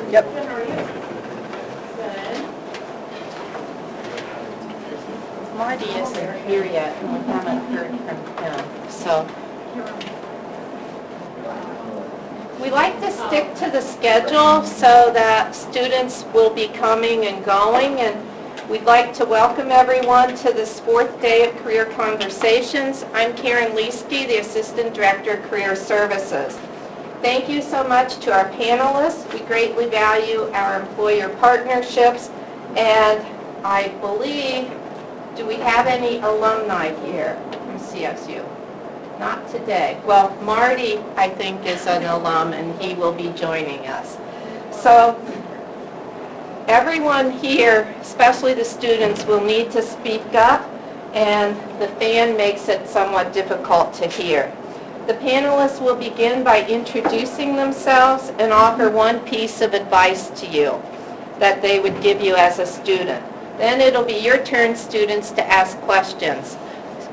Yep. How are you? Good. Marty isn't here yet, and we haven't heard from him, so. We like to stick to the schedule so that students will be coming and going, and we'd like to welcome everyone to this fourth day of Career Conversations. I'm Karen Leeske, the Assistant Director of Career Services. Thank you so much to our panelists. We greatly value our employer partnerships, and I believe, do we have any alumni here from CSU? Not today. Well, Marty, I think, is an alum, and he will be joining us. So everyone here, especially the students, will need to speak up, and the fan makes it somewhat difficult to hear. The panelists will begin by introducing themselves and offer one piece of advice to you that they would give you as a student. Then it'll be your turn, students, to ask questions.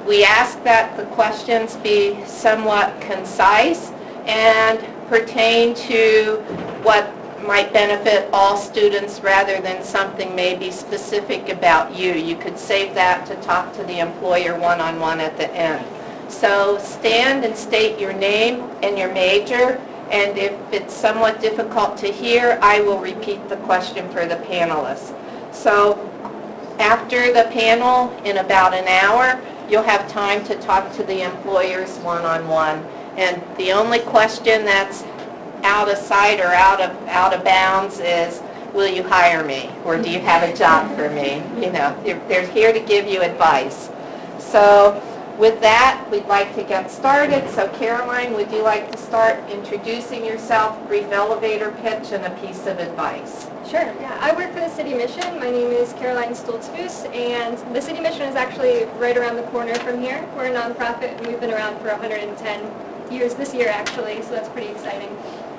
We ask that the questions be somewhat concise and pertain to what might benefit all students rather than something maybe specific about you. You could save that to talk to the employer one-on-one at the end. So stand and state your name and your major, and if it's somewhat difficult to hear, I will repeat the question for the panelists. So after the panel, in about an hour, you'll have time to talk to the employers one-on-one. And the only question that's out of sight or out of bounds is, will you hire me? Or do you have a job for me? You know, they're here to give you advice. So with that, we'd like to get started. So Caroline, would you like to start introducing yourself, brief elevator pitch, and a piece of advice? Sure, yeah. I work for the City Mission. My name is Caroline Stoltzfus, and the City Mission is actually right around the corner from here. We're a nonprofit, and we've been around for 110 years this year, actually, so that's pretty exciting.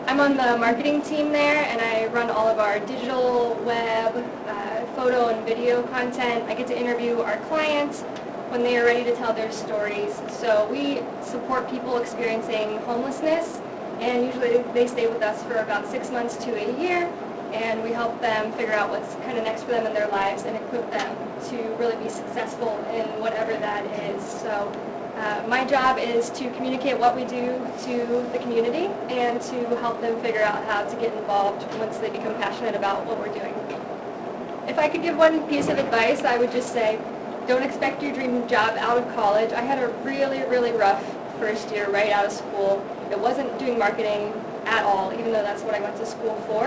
I'm on the marketing team there, and I run all of our digital, web, photo, and video content. I get to interview our clients when they are ready to tell their stories. So we support people experiencing homelessness, and usually they stay with us for about 6 months to a year, and we help them figure out what's kind of next for them in their lives and equip them to really be successful in whatever that is. So my job is to communicate what we do to the community and to help them figure out how to get involved once they become passionate about what we're doing. If I could give one piece of advice, I would just say, don't expect your dream job out of college. I had a really, really rough first year right out of school. It wasn't doing marketing at all, even though that's what I went to school for.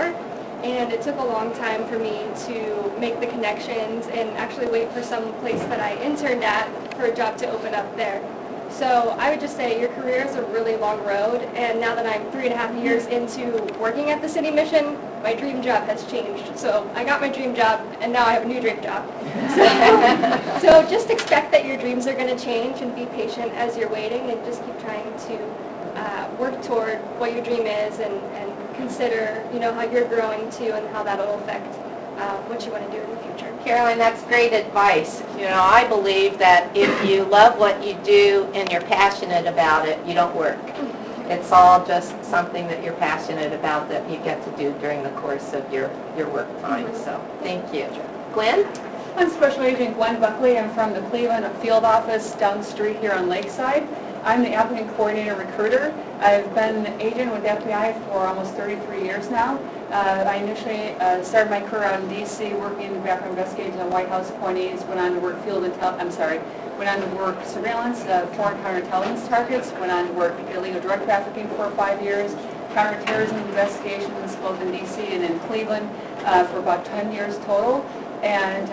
And it took a long time for me to make the connections and actually wait for some place that I interned at for a job to open up there. So I would just say your career is a really long road, and now that I'm 3.5 years into working at the City Mission, my dream job has changed. So I got my dream job, and now I have a new dream job. So just expect that your dreams are going to change, and be patient as you're waiting, and just keep trying to work toward what your dream is, and consider, you know, how you're growing too, and how that'll affect what you want to do in the future. Caroline, that's great advice. You know, I believe that if you love what you do and you're passionate about it, you don't work. It's all just something that you're passionate about that you get to do during the course of your work time. So thank you. Gwen? I'm Special Agent Gwen Buckley. I'm from the Cleveland field office down the street here on Lakeside. I'm the applicant coordinator recruiter. I've been an agent with the FBI for almost 33 years now. I initially started my career out in D.C. working in background investigations on White House appointees. Went on to work surveillance, foreign counterintelligence targets. Went on to work illegal drug trafficking for 5 years. Counterterrorism investigations both in D.C. and in Cleveland for about 10 years total. And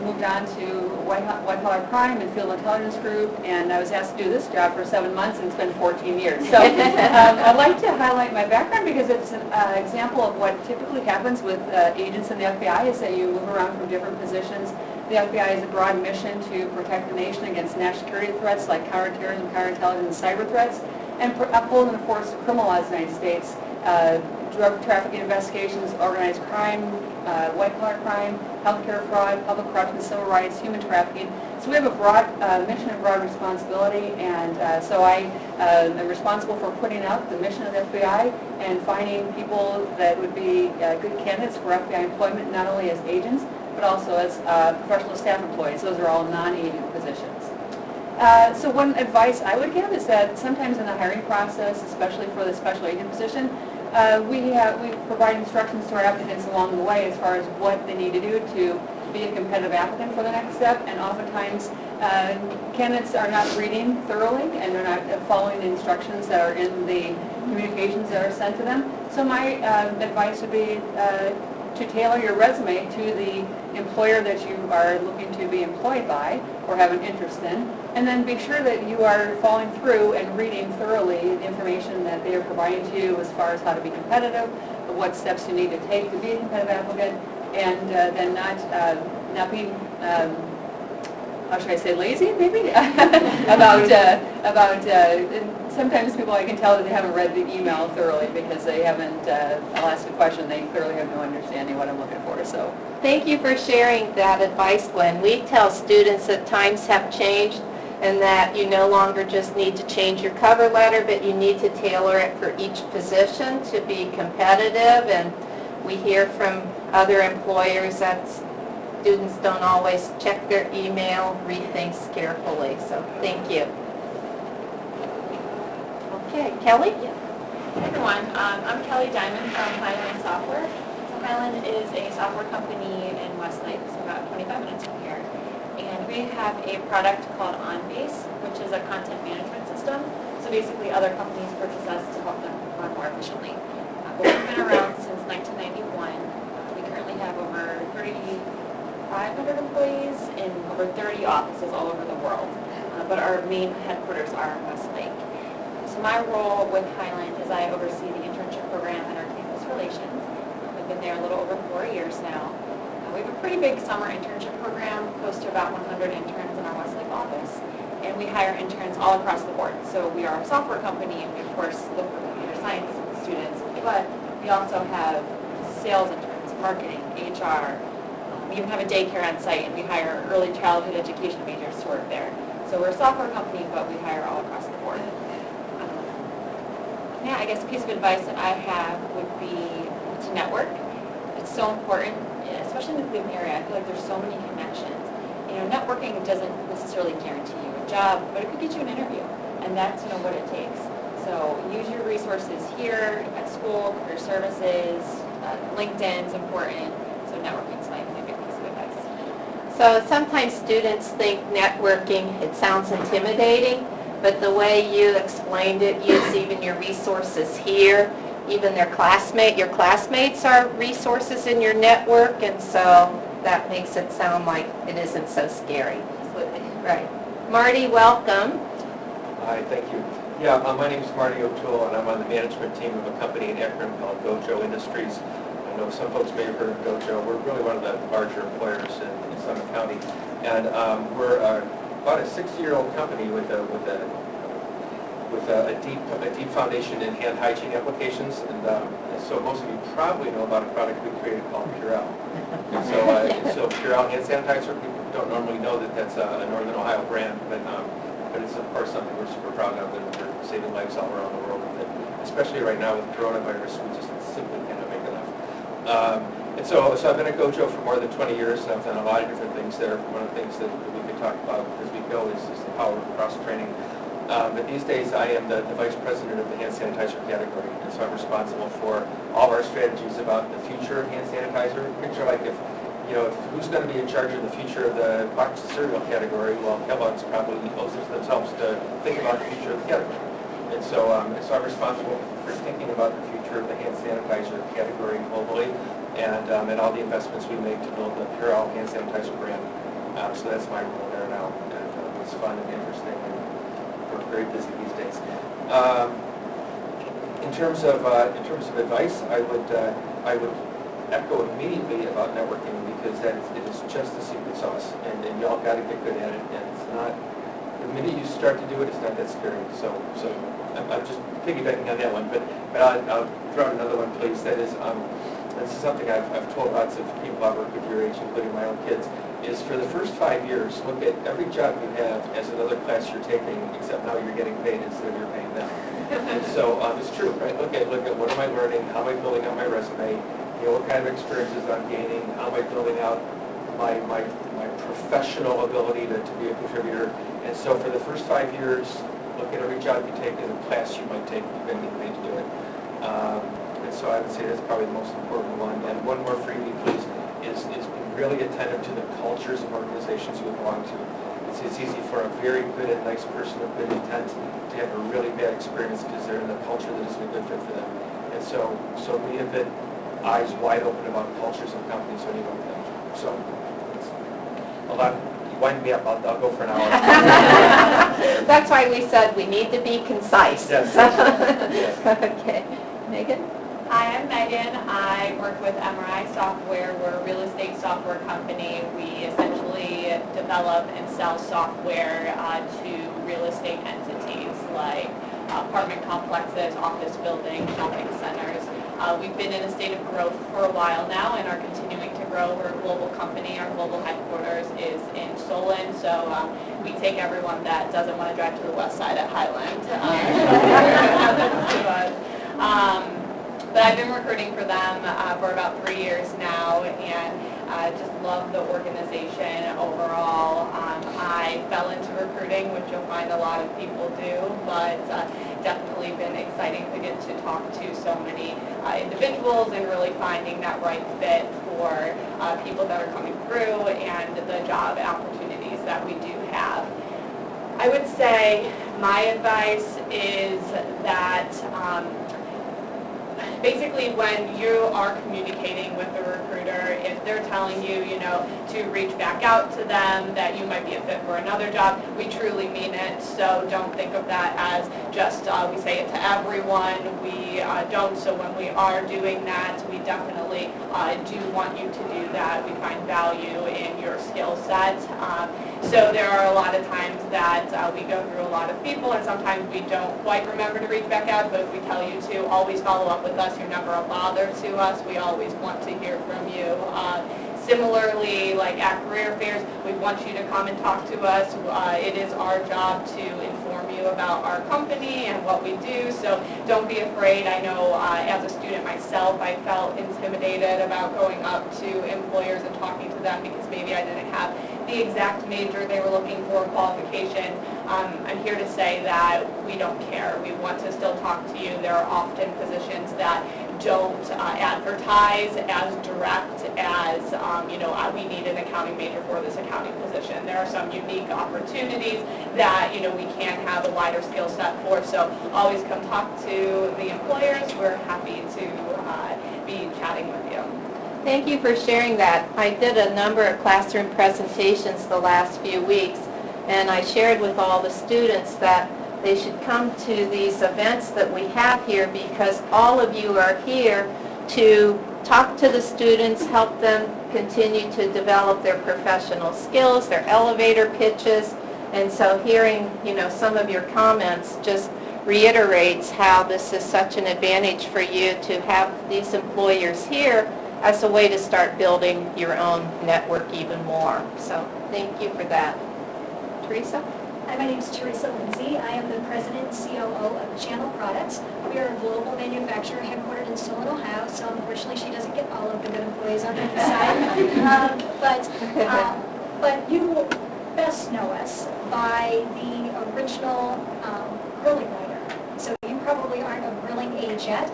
moved on to white collar crime and field intelligence group, and I was asked to do this job for 7 months, and it's been 14 years. So I'd like to highlight my background because it's an example of what typically happens with agents in the FBI, is that you move around from different positions. The FBI has a broad mission to protect the nation against national security threats like counterterrorism, counterintelligence, and cyber threats, and uphold and enforce criminal laws in the United States. drug trafficking investigations, organized crime, white-collar crime, healthcare fraud, public corruption, civil rights, human trafficking. So we have a broad mission and broad responsibility, and so I am responsible for putting out the mission of the FBI and finding people that would be good candidates for FBI employment, not only as agents, but also as professional staff employees. Those are all non-agent positions. So one advice I would give is that sometimes in the hiring process, especially for the special agent position, we provide instructions to our applicants along the way as far as what they need to do to be a competitive applicant for the next step, and oftentimes candidates are not reading thoroughly and they're not following the instructions that are in the communications that are sent to them. So my advice would be to tailor your resume to the employer that you are looking to be employed by or have an interest in, and then be sure that you are following through and reading thoroughly the information that they are providing to you as far as how to be competitive, what steps you need to take to be a competitive applicant, and then not being, how should I say, lazy maybe? Sometimes people, I can tell that they haven't read the email thoroughly because they haven't, I'll ask a question, they clearly have no understanding what I'm looking for, so. Thank you for sharing that advice, Gwen. We tell students that times have changed and that you no longer just need to change your cover letter, but you need to tailor it for each position to be competitive. And we hear from other employers that students don't always check their email, read things carefully. So thank you. Okay, Kelly? Hi everyone, I'm Kelly Diamond from Hyland Software. So Hyland is a software company in Westlake, so about 25 minutes from here. And we have a product called OnBase, which is a content management system. So basically other companies purchase us to help them run more efficiently. But we've been around since 1991. We currently have over 3,500 employees in over 30 offices all over the world. But our main headquarters are in Westlake. So my role with Hyland is I oversee the internship program and our campus relations. We've been there a little over 4 years now. We have a pretty big summer internship program, close to about 100 interns in our Westlake office. And we hire interns all across the board. So we are a software company, and we of course look for computer science students, but we also have sales interns, marketing, HR. We even have a daycare on site, and we hire early childhood education majors to work there. So we're a software company, but we hire all across the board. Yeah, I guess a piece of advice that I have would be to network. It's so important, especially in the Cleveland area. I feel like there's so many connections. You know, networking doesn't necessarily guarantee you a job, but it could get you an interview, and that's what it takes. So use your resources here at school, career services, LinkedIn's important. So networking is my big piece of advice. So sometimes students think networking, it sounds intimidating, but the way you explained it, use even your resources here, even your classmates are resources in your network, and so that makes it sound like it isn't so scary. Absolutely. Right. Marty, welcome. Hi, thank you. Yeah, my name is Marty O'Toole, and I'm on the management team of a company in Akron called GOJO Industries. I know some folks may have heard of GOJO. We're really one of the larger employers in Summit County, and we're about a 60-year-old company with a deep foundation in hand hygiene applications, and so most of you probably know about a product we created called Purell. So Purell hand sanitizer, people don't normally know that that's a Northern Ohio brand, but it's of course something we're super proud of, and we're saving lives all around the world with it. Especially right now with coronavirus, we just simply cannot make enough. And so I've been at GOJO for more than 20 years, and I've done a lot of different things there. One of the things that we can talk about as we go is the power of cross-training. But these days I am the vice president of the hand sanitizer category, and so I'm responsible for all of our strategies about the future of hand sanitizer. Picture like if who's going to be in charge of the future of the boxed cereal category? Well, Kellogg's probably owes it to themselves to think about the future of the category. And so I'm responsible for thinking about the future of the hand sanitizer category globally, and all the investments we make to build the Purell hand sanitizer brand. So that's my role there now, and it's fun and interesting, and we're very busy these days. In terms of advice, I would echo immediately about networking, because it is just the secret sauce, and y'all got to get good at it. And it's not, the minute you start to do it, it's not that scary. So I'm just piggybacking on that one, but I'll throw out another one, please. That is, this is something I've told lots of people I work with your age, including my own kids, is for the first 5 years, look at every job you have as another class you're taking, except now you're getting paid instead of you're paying them. And so it's true, right? Look at what am I learning? How am I building out my resume? What kind of experiences I'm gaining? How am I building out my professional ability to be a contributor? And so for the first 5 years, look at every job you take as a class you might take. You're going to get paid to do it. And so I would say that's probably the most important one. And one more freebie, please, is be really attentive to the cultures of organizations you belong to. It's easy for a very good and nice person of good intent to have a really bad experience because they're in a culture that isn't a good fit for them. And so we have been eyes wide open about cultures of companies when you look at them. So it's a lot. You wind me up, I'll go for an hour. That's why we said we need to be concise. Yes. Okay. Megan? Hi, I'm Megan. I work with MRI Software. We're a real estate software company. We essentially develop and sell software to real estate entities like apartment complexes, office buildings, shopping centers. We've been in a state of growth for a while now and are continuing to grow. We're a global company. Our global headquarters is in Solon, so we take everyone that doesn't want to drive to the west side at Hyland. But I've been recruiting for them for about 3 years now, and I just love the organization overall. I fell into recruiting, which you'll find a lot of people do, but definitely been exciting to get to talk to so many individuals and really finding that right fit for people that are coming through and the job opportunities that we do have. I would say my advice is that basically when you are communicating with the recruiter, if they're telling you, to reach back out to them, that you might be a fit for another job, we truly mean it. So don't think of that as just we say it to everyone. We don't. So when we are doing that, we definitely do want you to do that. We find value in your skill set. So there are a lot of times that we go through a lot of people, and sometimes we don't quite remember to reach back out, but if we tell you to always follow up with us, you're never a bother to us. We always want to hear from you. Similarly, like at career fairs, we want you to come and talk to us. It is our job to inform you about our company and what we do, so don't be afraid. I know as a student myself, I felt intimidated about going up to employers and talking to them because maybe I didn't have the exact major they were looking for, qualification. I'm here to say that we don't care. We want to still talk to you. There are often positions that don't advertise as direct as, we need an accounting major for this accounting position. There are some unique opportunities that, we can have a wider skill set for. So always come talk to the employers. We're happy to be chatting with you. Thank you for sharing that. I did a number of classroom presentations the last few weeks, and I shared with all the students that they should come to these events that we have here because all of you are here to talk to the students, help them continue to develop their professional skills, their elevator pitches, and so hearing, some of your comments just reiterates how this is such an advantage for you to have these employers here as a way to start building your own network even more. So thank you for that. Teresa? Hi, my name is Teresa Lindsay. I am the president and COO of Channel Products. We are a global manufacturer headquartered in Solon, Ohio, so unfortunately she doesn't get all of the good employees on her side. But you will best know us by the original grilling lighter. So you probably aren't a grilling age yet,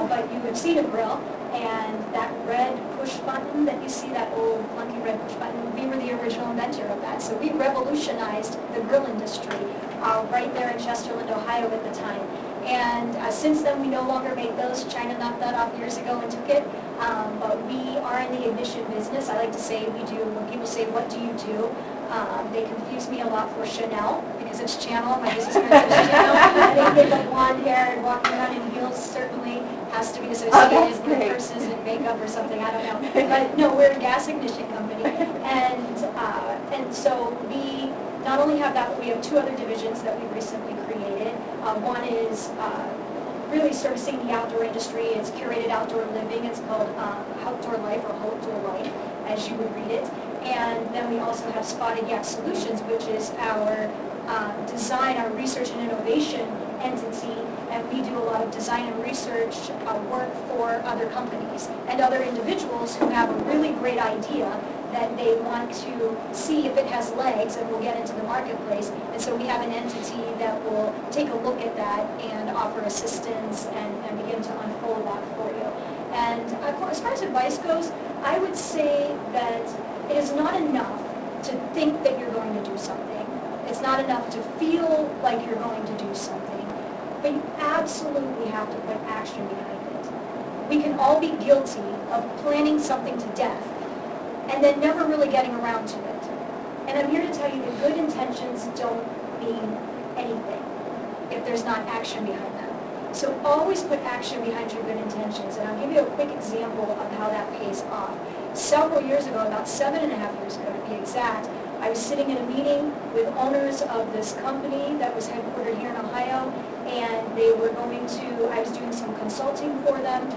but you have seen a grill. And that red push button that you see, that old clunky red push button, we were the original inventor of that. So we revolutionized the grill industry right there in Chesterland, Ohio at the time. And since then, we no longer make those. China knocked that off years ago and took it. But we are in the ignition business. I like to say we do, when people say, what do you do? They confuse me a lot for Chanel because it's Channel. My business card is Channel. I think they have blonde hair and walking around in heels certainly has to be associated with purses and makeup or something. I don't know. But no, we're a gas ignition company. And so we not only have that, but we have two other divisions that we recently created. One is really servicing the outdoor industry. It's curated outdoor living. It's called Outdoor Life or Outdoor Life, as you would read it. And then we also have Spotted Yak Solutions, which is our design, our research and innovation entity, and we do a lot of design and research work for other companies and other individuals who have a really great idea that they want to see if it has legs and will get into the marketplace. And so we have an entity that will take a look at that and offer assistance and begin to unfold that for you. And as far as advice goes, I would say that it is not enough to think that you're going to do something. It's not enough to feel like you're going to do something, but you absolutely have to put action behind it. We can all be guilty of planning something to death and then never really getting around to it. And I'm here to tell you that good intentions don't mean anything if there's not action behind them. So always put action behind your good intentions. And I'll give you a quick example of how that pays off. Several years ago, about 7.5 years ago to be exact, I was sitting in a meeting with owners of this company that was headquartered here in Ohio, and they were going to, I was doing some consulting for them,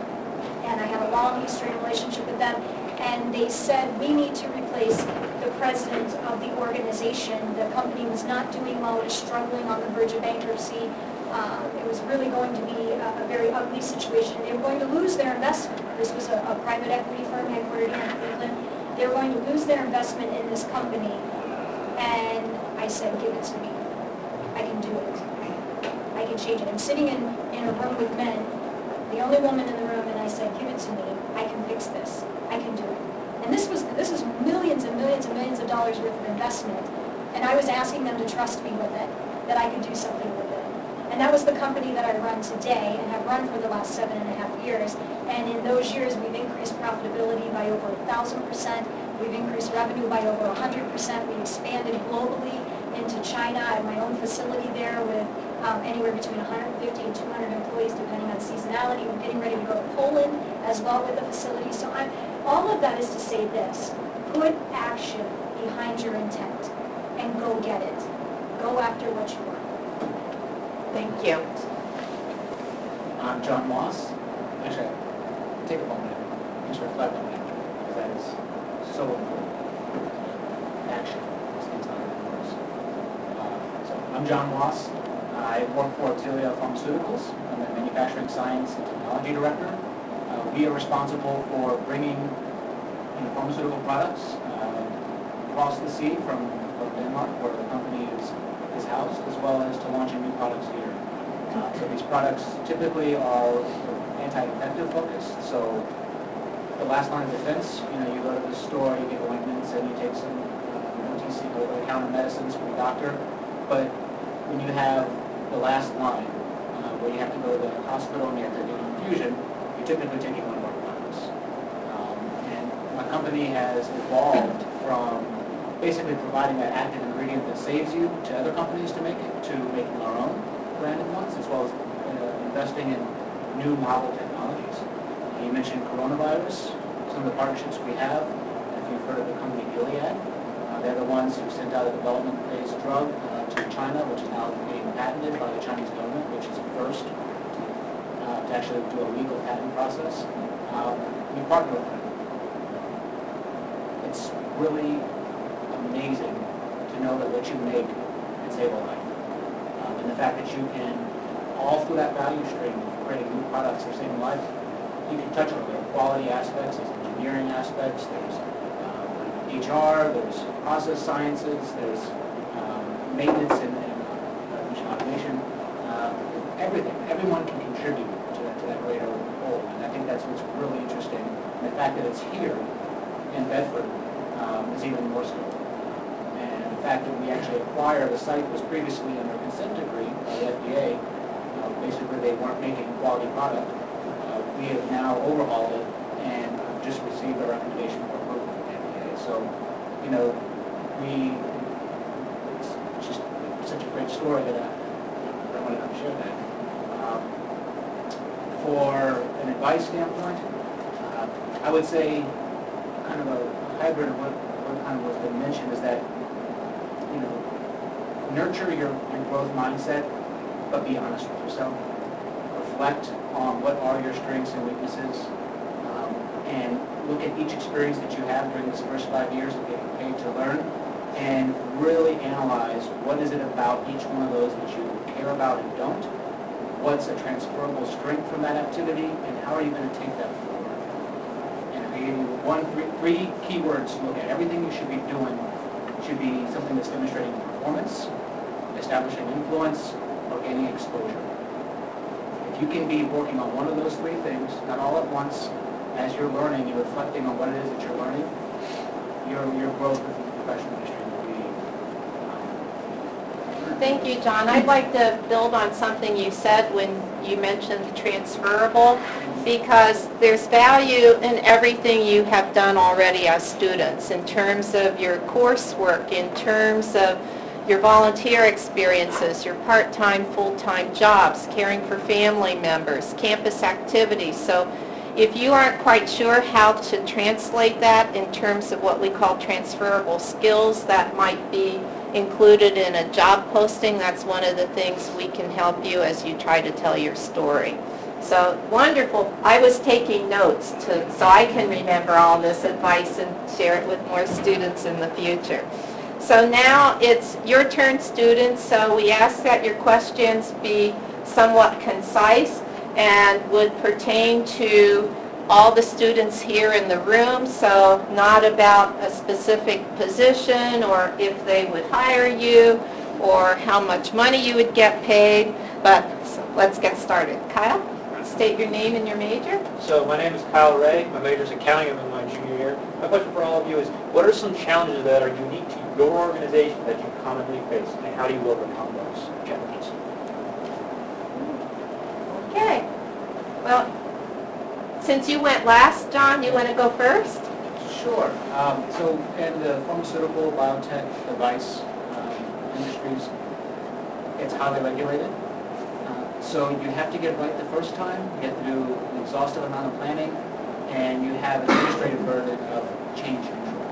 and I had a long history and relationship with them, and they said, we need to replace the president of the organization. The company was not doing well, it was struggling on the verge of bankruptcy. It was really going to be a very ugly situation. They were going to lose their investment. This was a private equity firm headquartered here in Cleveland. They were going to lose their investment in this company. And I said, give it to me. I can do it. I can change it. I'm sitting in a room with men, the only woman in the room, and I said, give it to me. I can fix this. I can do it. And this was millions and millions and millions of dollars worth of investment. And I was asking them to trust me with it, that I could do something with it. And that was the company that I run today and have run for the last 7.5 years. And in those years, we've increased profitability by over 1,000%. We've increased revenue by over 100%. We expanded globally into China. I have my own facility there with anywhere between 150 and 200 employees, depending on seasonality. We're getting ready to go to Poland as well with the facility. So all of that is to say this: put action behind your intent and go get it. Go after what you want. Thank you. I'm John Moss. Actually, take a moment and just reflect on that, because that is so important. Action. These things not even words. So I'm John Moss. I work for Xellia Pharmaceuticals. I'm the Manufacturing Science and Technology Director. We are responsible for bringing pharmaceutical products across the sea from Denmark, where the company is housed, as well as to launching new products here. So these products typically are anti-infective focused. So the last line of defense, you go to the store, you get ointments, and you take some OTC, over-the-counter medicines from your doctor. But when you have the last line, where you have to go to the hospital and you have to do an infusion, you're typically taking one of our products. And my company has evolved from basically providing that active ingredient that saves you to other companies to make it, to making our own branded ones, as well as investing in new novel technologies. You mentioned coronavirus, some of the partnerships we have. If you've heard of the company Gilead, they're the ones who sent out a development phase drug to China, which is now being patented by the Chinese government, which is a first to actually do a legal patent process. We partner with them. It's really amazing to know that what you make can save a life. And the fact that you can, all through that value stream, creating new products or saving lives, you can touch on it. There are quality aspects, there's engineering aspects, there's HR, there's process sciences, there's maintenance and automation, everything. Everyone can contribute to that greater whole. And I think that's what's really interesting. And the fact that it's here in Bedford is even more so. And the fact that we actually acquired the site was previously under consent decree by the FDA. Basically, they weren't making a quality product. We have now overhauled it and just received a recommendation for approval from the FDA. So, it's just such a great story that I wanted to share that. For an advice standpoint, I would say kind of a hybrid of what kind of was been mentioned is that, nurture your growth mindset, but be honest with yourself. reflect on what are your strengths and weaknesses, and look at each experience that you have during this first 5 years of getting paid to learn, and really analyze what is it about each one of those that you care about and don't, what's a transferable strength from that activity, and how are you going to take that forward. And I gave you three key words to look at. Everything you should be doing should be something that's demonstrating performance, establishing influence, or gaining exposure. If you can be working on one of those three things, not all at once, as you're learning, you're reflecting on what it is that you're learning, your growth within the professional industry will be. Thank you, John. I'd like to build on something you said when you mentioned transferable, because there's value in everything you have done already as students, in terms of your coursework, in terms of your volunteer experiences, your part-time, full-time jobs, caring for family members, campus activities. So if you aren't quite sure how to translate that in terms of what we call transferable skills that might be included in a job posting, that's one of the things we can help you as you try to tell your story. So wonderful. I was taking notes so I can remember all this advice and share it with more students in the future. So now it's your turn, students. So we ask that your questions be somewhat concise and would pertain to all the students here in the room, so not about a specific position or if they would hire you or how much money you would get paid, but let's get started. Kyle, state your name and your major. So my name is Kyle Ray. My major is accounting. I'm in my junior year. My question for all of you is, what are some challenges that are unique to your organization that you commonly face, and how do you overcome those challenges? Okay. Well, since you went last, John, you want to go first? Sure. So in the pharmaceutical, biotech, device industries, it's highly regulated. So you have to get it right the first time. You have to do an exhaustive amount of planning, and you have an administrative burden of change control.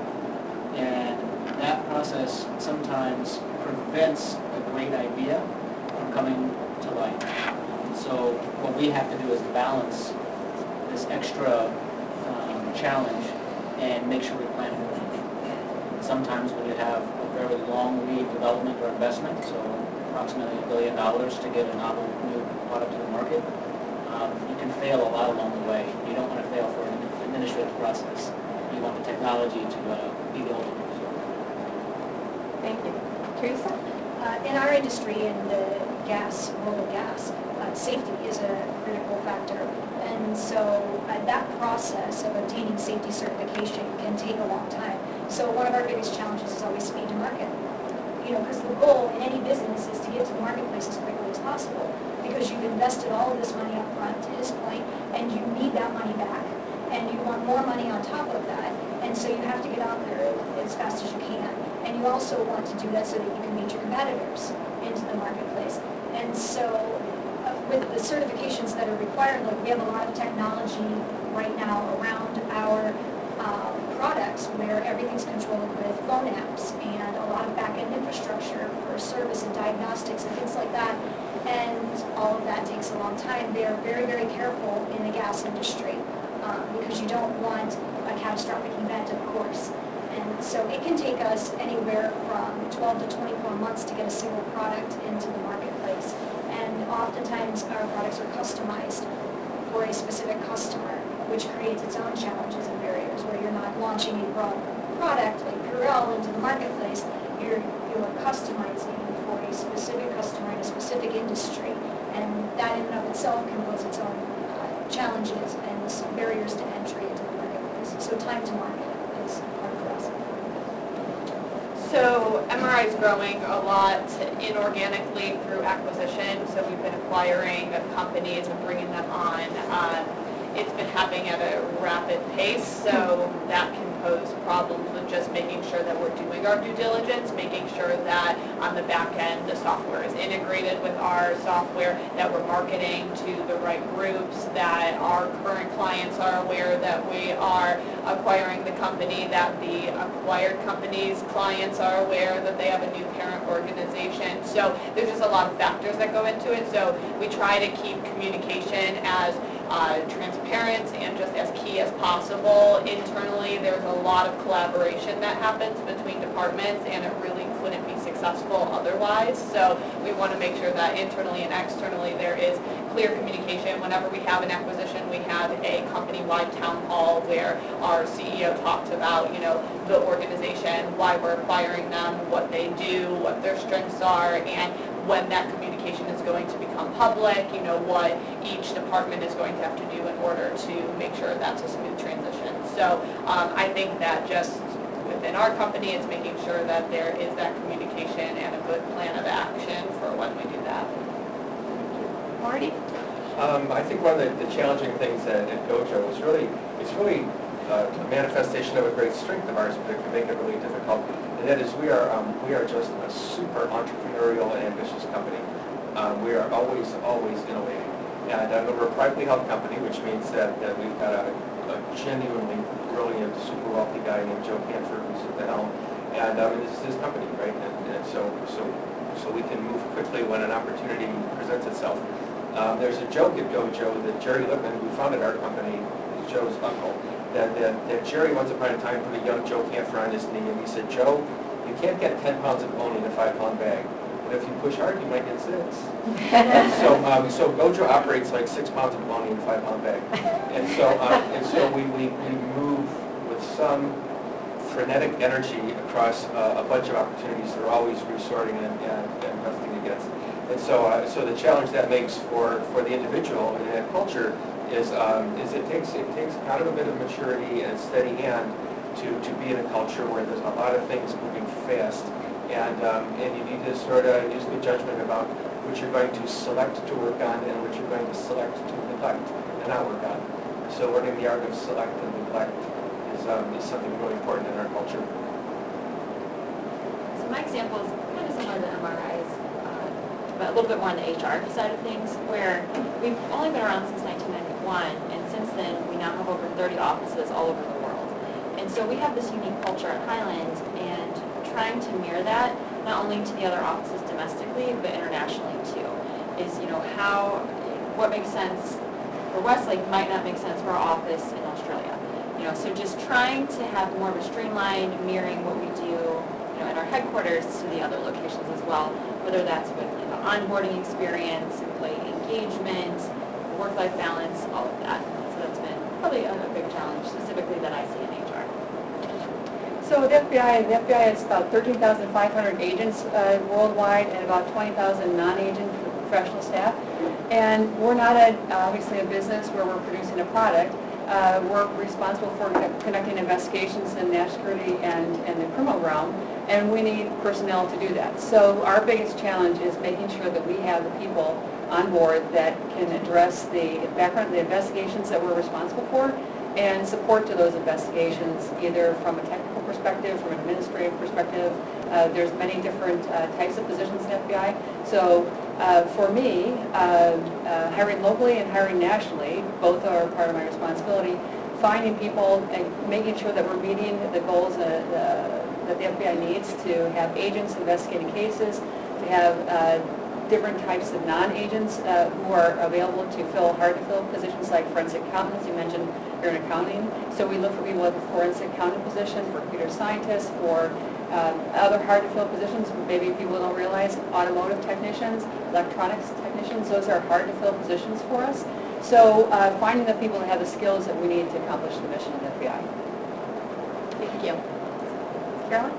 And that process sometimes prevents a great idea from coming to light. So what we have to do is balance this extra challenge and make sure we plan for it. Sometimes when you have a very long lead development or investment, so approximately $1 billion to get a novel new product to the market, you can fail a lot along the way. You don't want to fail for an administrative process. You want the technology to be the ultimate result. Thank you. Teresa? In our industry, in the world of gas, safety is a critical factor. And so that process of obtaining safety certification can take a long time. So one of our biggest challenges is always speed to market. Because the goal in any business is to get to the marketplace as quickly as possible, because you've invested all of this money up front to this point, and you need that money back, and you want more money on top of that, and so you have to get out there as fast as you can. And you also want to do that so that you can meet your competitors into the marketplace. And so with the certifications that are required, like we have a lot of technology right now around our products where everything's controlled with phone apps and a lot of back-end infrastructure for service and diagnostics and things like that. And all of that takes a long time. They are very, very careful in the gas industry because you don't want a catastrophic event, of course. And so it can take us anywhere from 12 to 24 months to get a single product into the marketplace. And oftentimes our products are customized for a specific customer, which creates its own challenges and barriers, where you're not launching a broad product like Purell into the marketplace. You're customizing for a specific customer in a specific industry, and that in and of itself can pose its own challenges and some barriers to entry into the marketplace. So time to market is hard for us. So MRI is growing a lot inorganically through acquisition. So we've been acquiring companies and bringing them on. it's been happening at a rapid pace, so that can pose problems with just making sure that we're doing our due diligence, making sure that on the back end, the software is integrated with our software, that we're marketing to the right groups, that our current clients are aware that we are acquiring the company, that the acquired company's clients are aware that they have a new parent organization. So there's just a lot of factors that go into it. So we try to keep communication as transparent and just as key as possible. Internally, there's a lot of collaboration that happens between departments, and it really couldn't be successful otherwise. So we want to make sure that internally and externally there is clear communication. Whenever we have an acquisition, we have a company-wide town hall where our CEO talks about, the organization, why we're acquiring them, what they do, what their strengths are, and when that communication is going to become public, what each department is going to have to do in order to make sure that's a smooth transition. So I think that just within our company, it's making sure that there is that communication and a good plan of action for when we do that. Marty? I think one of the challenging things at GOJO is really a manifestation of a great strength of ours, but it can make it really difficult. And that is we are just a super entrepreneurial and ambitious company. We are always innovating. And we're a privately held company, which means that we've got a genuinely brilliant, super wealthy guy named Joe Canford who's at the helm. And this is his company, right? And so we can move quickly when an opportunity presents itself. There's a joke at GOJO that Jerry Lippman, who founded our company, is Joe's uncle, that Jerry once upon a time put a young Joe Canford on his knee and he said, "Joe, you can't get 10 pounds of bologna in a 5-pound bag. But if you push hard, you might get 6. So GOJO operates like 6 pounds of bologna in a 5-pound bag. And so we move with some frenetic energy across a bunch of opportunities that are always resorting and investing against. And so the challenge that makes for the individual in that culture is it takes kind of a bit of maturity and steady hand to be in a culture where there's a lot of things moving fast, and you need to sort of use good judgment about what you're going to select to work on and what you're going to select to neglect and not work on. So learning the art of select and neglect is something really important in our culture. So my example is kind of similar to MRI's, but a little bit more on the HR side of things, where we've only been around since 1991, and since then we now have over 30 offices all over the world. And so we have this unique culture at Hyland, and trying to mirror that not only to the other offices domestically, but internationally too, is what makes sense for Westlake might not make sense for our office in Australia. So just trying to have more of a streamlined mirroring what we do in our headquarters to the other locations as well, whether that's with the onboarding experience, employee engagement, work-life balance, all of that. So that's been probably a big challenge specifically that I see in HR. So the FBI has about 13,500 agents worldwide and about 20,000 non-agent professional staff. And we're not obviously a business where we're producing a product. We're responsible for conducting investigations in national security and the criminal realm, and we need personnel to do that. So our biggest challenge is making sure that we have the people on board that can address the background, the investigations that we're responsible for, and support to those investigations, either from a technical perspective, from an administrative perspective. There's many different types of positions in the FBI. So for me, hiring locally and hiring nationally, both are part of my responsibility. Finding people and making sure that we're meeting the goals that the FBI needs to have agents investigating cases, to have different types of non-agents who are available to fill hard-to-fill positions like forensic accountants. You mentioned you're in accounting. So we look for people with a forensic accounting position, for computer scientists, for other hard-to-fill positions. Maybe people don't realize automotive technicians, electronics technicians, those are hard-to-fill positions for us. So finding the people that have the skills that we need to accomplish the mission of the FBI. Thank you. Carolyn?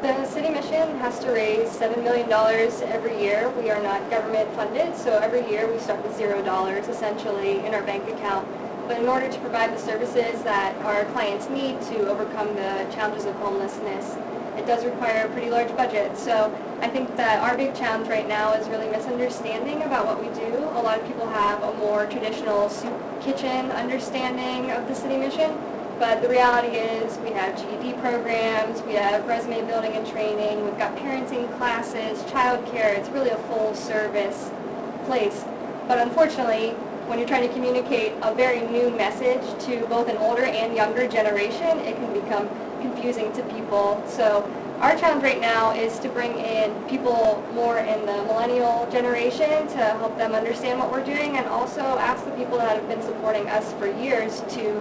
The city mission has to raise $7 million every year. We are not government funded, so every year we start with $0 essentially in our bank account. But in order to provide the services that our clients need to overcome the challenges of homelessness, it does require a pretty large budget. So I think that our big challenge right now is really misunderstanding about what we do. A lot of people have a more traditional soup kitchen understanding of the city mission, but the reality is we have GED programs, we have resume building and training, we've got parenting classes, childcare. It's really a full service place. But unfortunately, when you're trying to communicate a very new message to both an older and younger generation, it can become confusing to people. So our challenge right now is to bring in people more in the millennial generation to help them understand what we're doing, and also ask the people that have been supporting us for years to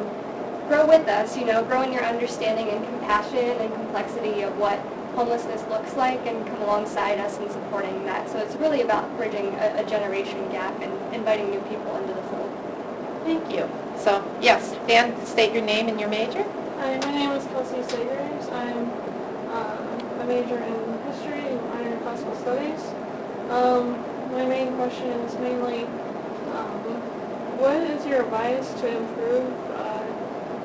grow with us, grow in your understanding and compassion and complexity of what homelessness looks like, and come alongside us in supporting that. So it's really about bridging a generation gap and inviting new people into the fold. Thank you. So, yes, Dan, state your name and your major. Hi, my name is Kelsey Sagers. I'm a major in history and minor in classical studies. My main question is mainly, what is your advice to improve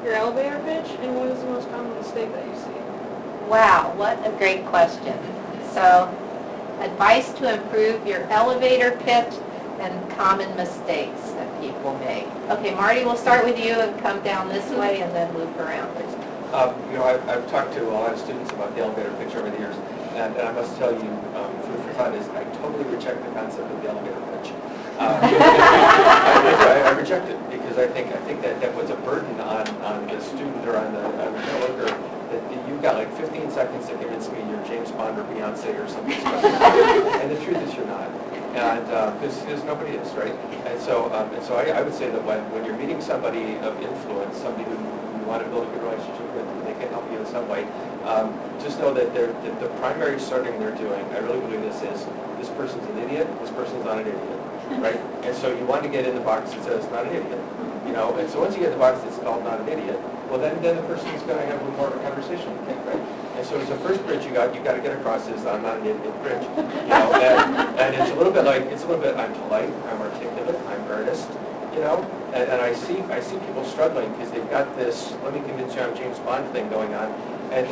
your elevator pitch, and what is the most common mistake that you see? Wow, what a great question. So, advice to improve your elevator pitch and common mistakes that people make. Okay, Marty, we'll start with you and come down this way and then loop around. I've talked to a lot of students about the elevator pitch over the years, and I must tell you, food for thought is I totally reject the concept of the elevator pitch. I reject it because I think that puts a burden on the student or on the coworker that you've got like 15 seconds to convince me you're James Bond or Beyonce or something special. And the truth is you're not. And because nobody is, right? And so I would say that when you're meeting somebody of influence, somebody who you want to build a good relationship with, and they can help you in some way, just know that the primary sorting they're doing, I really believe this is, this person's an idiot, this person's not an idiot, right? And so you want to get in the box that says not an idiot, and so once you get in the box that's called not an idiot, well then the person's going to have a little more of a conversation, right? And so the first bridge you got to get across is I'm not an idiot bridge, and it's a little bit I'm polite, I'm articulate, I'm earnest, and I see people struggling because they've got this let me convince you I'm James Bond thing going on, and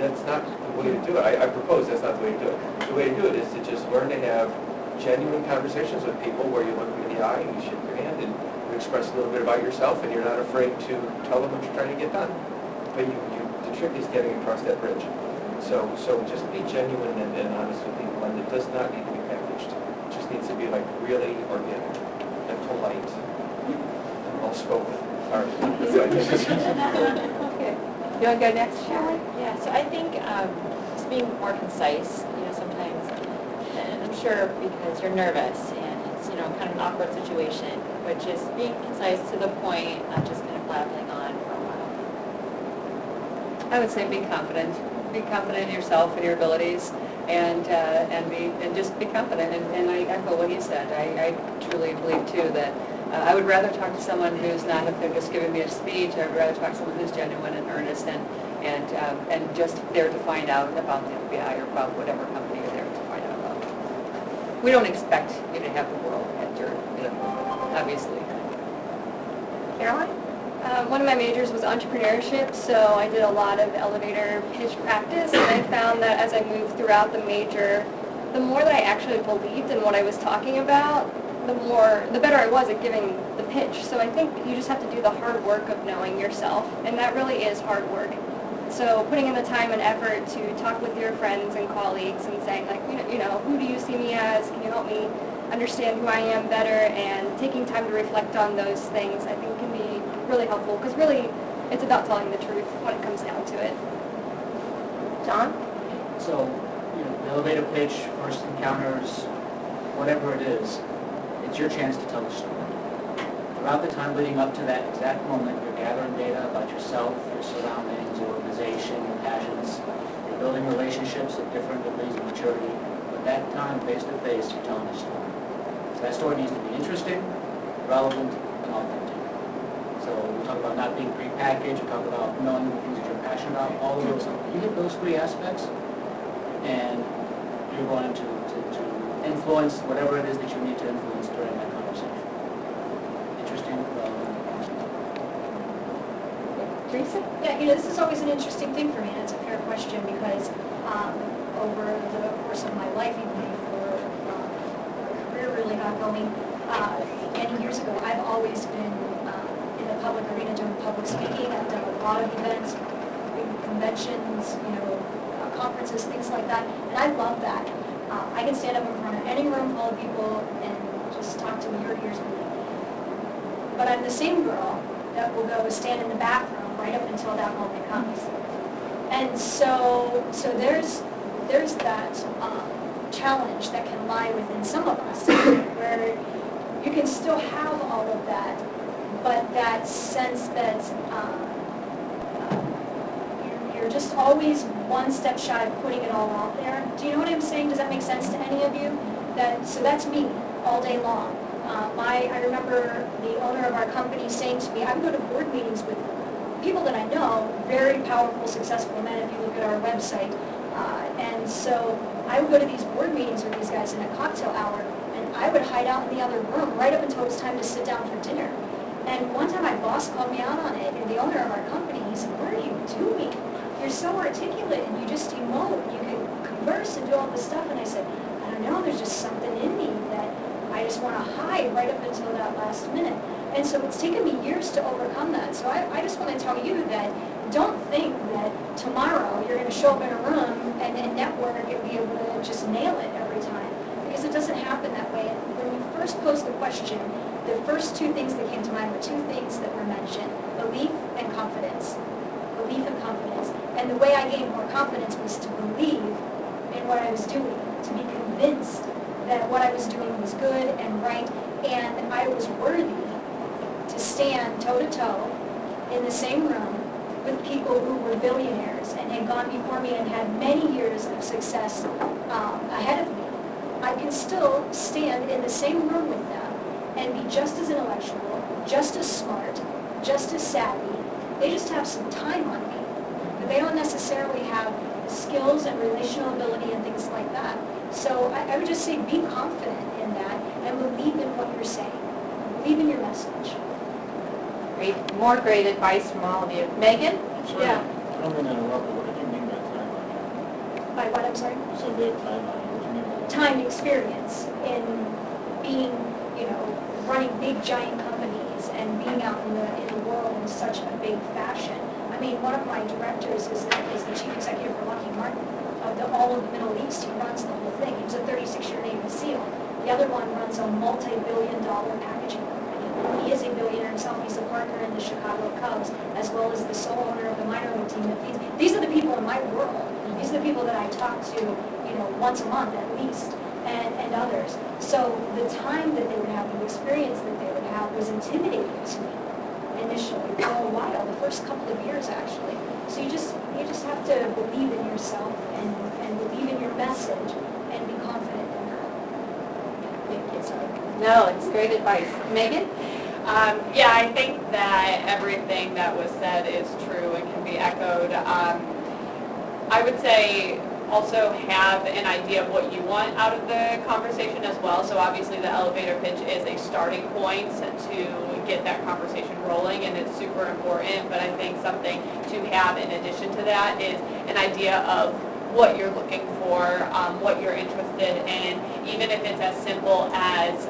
that's not the way to do it. I propose that's not the way to do it. The way to do it is to just learn to have genuine conversations with people where you look them in the eye and you shake their hand and you express a little bit about yourself and you're not afraid to tell them what you're trying to get done. But the trick is getting across that bridge. So just be genuine and honest with people, and it does not need to be packaged. It just needs to be like really organic and polite and well spoken. All right. Okay. You want to go next, Shelley? Yeah, so I think just being more concise, sometimes, and I'm sure because you're nervous and it's, kind of an awkward situation, but just being concise to the point, not just kind of blabbling on for a while. I would say be confident. Be confident in yourself and your abilities, and just be confident. And I echo what he said. I truly believe too that I would rather talk to someone who's not up there just giving me a speech. I would rather talk to someone who's genuine and earnest and just there to find out about the FBI or about whatever company you're there to find out about. We don't expect you to have the world at your, obviously. Caroline? One of my majors was entrepreneurship, so I did a lot of elevator pitch practice, and I found that as I moved throughout the major, the more that I actually believed in what I was talking about, the better I was at giving the pitch. So I think you just have to do the hard work of knowing yourself, and that really is hard work. So putting in the time and effort to talk with your friends and colleagues and saying, like, who do you see me as? Can you help me understand who I am better? And taking time to reflect on those things, I think, can be really helpful, because really it's about telling the truth when it comes down to it. John? So, the elevator pitch, first encounters, whatever it is, it's your chance to tell the story. Throughout the time leading up to that exact moment, you're gathering data about yourself, your surroundings, your organization, your passions. You're building relationships at different degrees of maturity. But that time, face to face, you're telling a story. So that story needs to be interesting, relevant, and authentic. So we talk about not being prepackaged, we talk about knowing the things that you're passionate about, all of those. You hit those three aspects, and you're going to influence whatever it is that you need to influence during that conversation. Interesting, relevant. Teresa? Yeah, this is always an interesting thing for me, and it's a fair question because over the course of my life, even before a career really got going many years ago, I've always been in the public arena doing public speaking. I've done a lot of events, big conventions, conferences, things like that, and I love that. I can stand up in front of any room full of people and just talk to your ears bleeding. But I'm the same girl that will go stand in the bathroom right up until that moment comes. And so there's that challenge that can lie within some of us, where you can still have all of that, but that sense that you're just always one step shy of putting it all out there. Do you know what I'm saying? Does that make sense to any of you? So that's me all day long. I remember the owner of our company saying to me, I would go to board meetings with people that I know, very powerful, successful men, if you look at our website. And so I would go to these board meetings with these guys in a cocktail hour, and I would hide out in the other room right up until it was time to sit down for dinner. And one time my boss called me out on it, and the owner of our company, he said, what are you doing? You're so articulate, and you just emote, you can converse and do all this stuff. And I said, I don't know, there's just something in me that I just want to hide right up until that last minute. And so it's taken me years to overcome that. So I just want to tell you that don't think that tomorrow you're going to show up in a room and network and be able to just nail it every time. Because it doesn't happen that way. And when you first posed the question, the first two things that came to mind were two things that were mentioned: belief and confidence. Belief and confidence. And the way I gained more confidence was to believe in what I was doing, to be convinced that what I was doing was good and right, and I was worthy to stand toe-to-toe in the same room with people who were billionaires and had gone before me and had many years of success ahead of me. I can still stand in the same room with them and be just as intellectual, just as smart, just as savvy. They just have some time on me, but they don't necessarily have skills and relational ability and things like that. So I would just say be confident in that and believe in what you're saying. Believe in your message. Great, more great advice from all of you. Megan? Sorry, Yeah. I don't mean to interrupt, but what did you mean by timeline? By what, I'm sorry? You said they have timeline, what do you mean by that? Time experience in being, running big giant companies and being out in the world in such a big fashion. I mean, one of my directors is the chief executive for Lockheed Martin of all of the Middle East. He runs the whole thing. He was a 36-year Navy SEAL. The other one runs a multi-billion-dollar packaging company. He is a billionaire himself. He's a partner in the Chicago Cubs, as well as the sole owner of the minor league team that feeds. These are the people in my world. These are the people that I talk to, once a month at least, and others. So the time that they would have, the experience that they would have, was intimidating to me initially for a while, the first couple of years actually. So you just have to believe in yourself and believe in your message and be confident in that. Thank you. Sorry. No, it's great advice. Megan? Yeah, I think that everything that was said is true and can be echoed. I would say also have an idea of what you want out of the conversation as well. So obviously the elevator pitch is a starting point to get that conversation rolling, and it's super important. But I think something to have in addition to that is an idea of what you're looking for, what you're interested in, even if it's as simple as,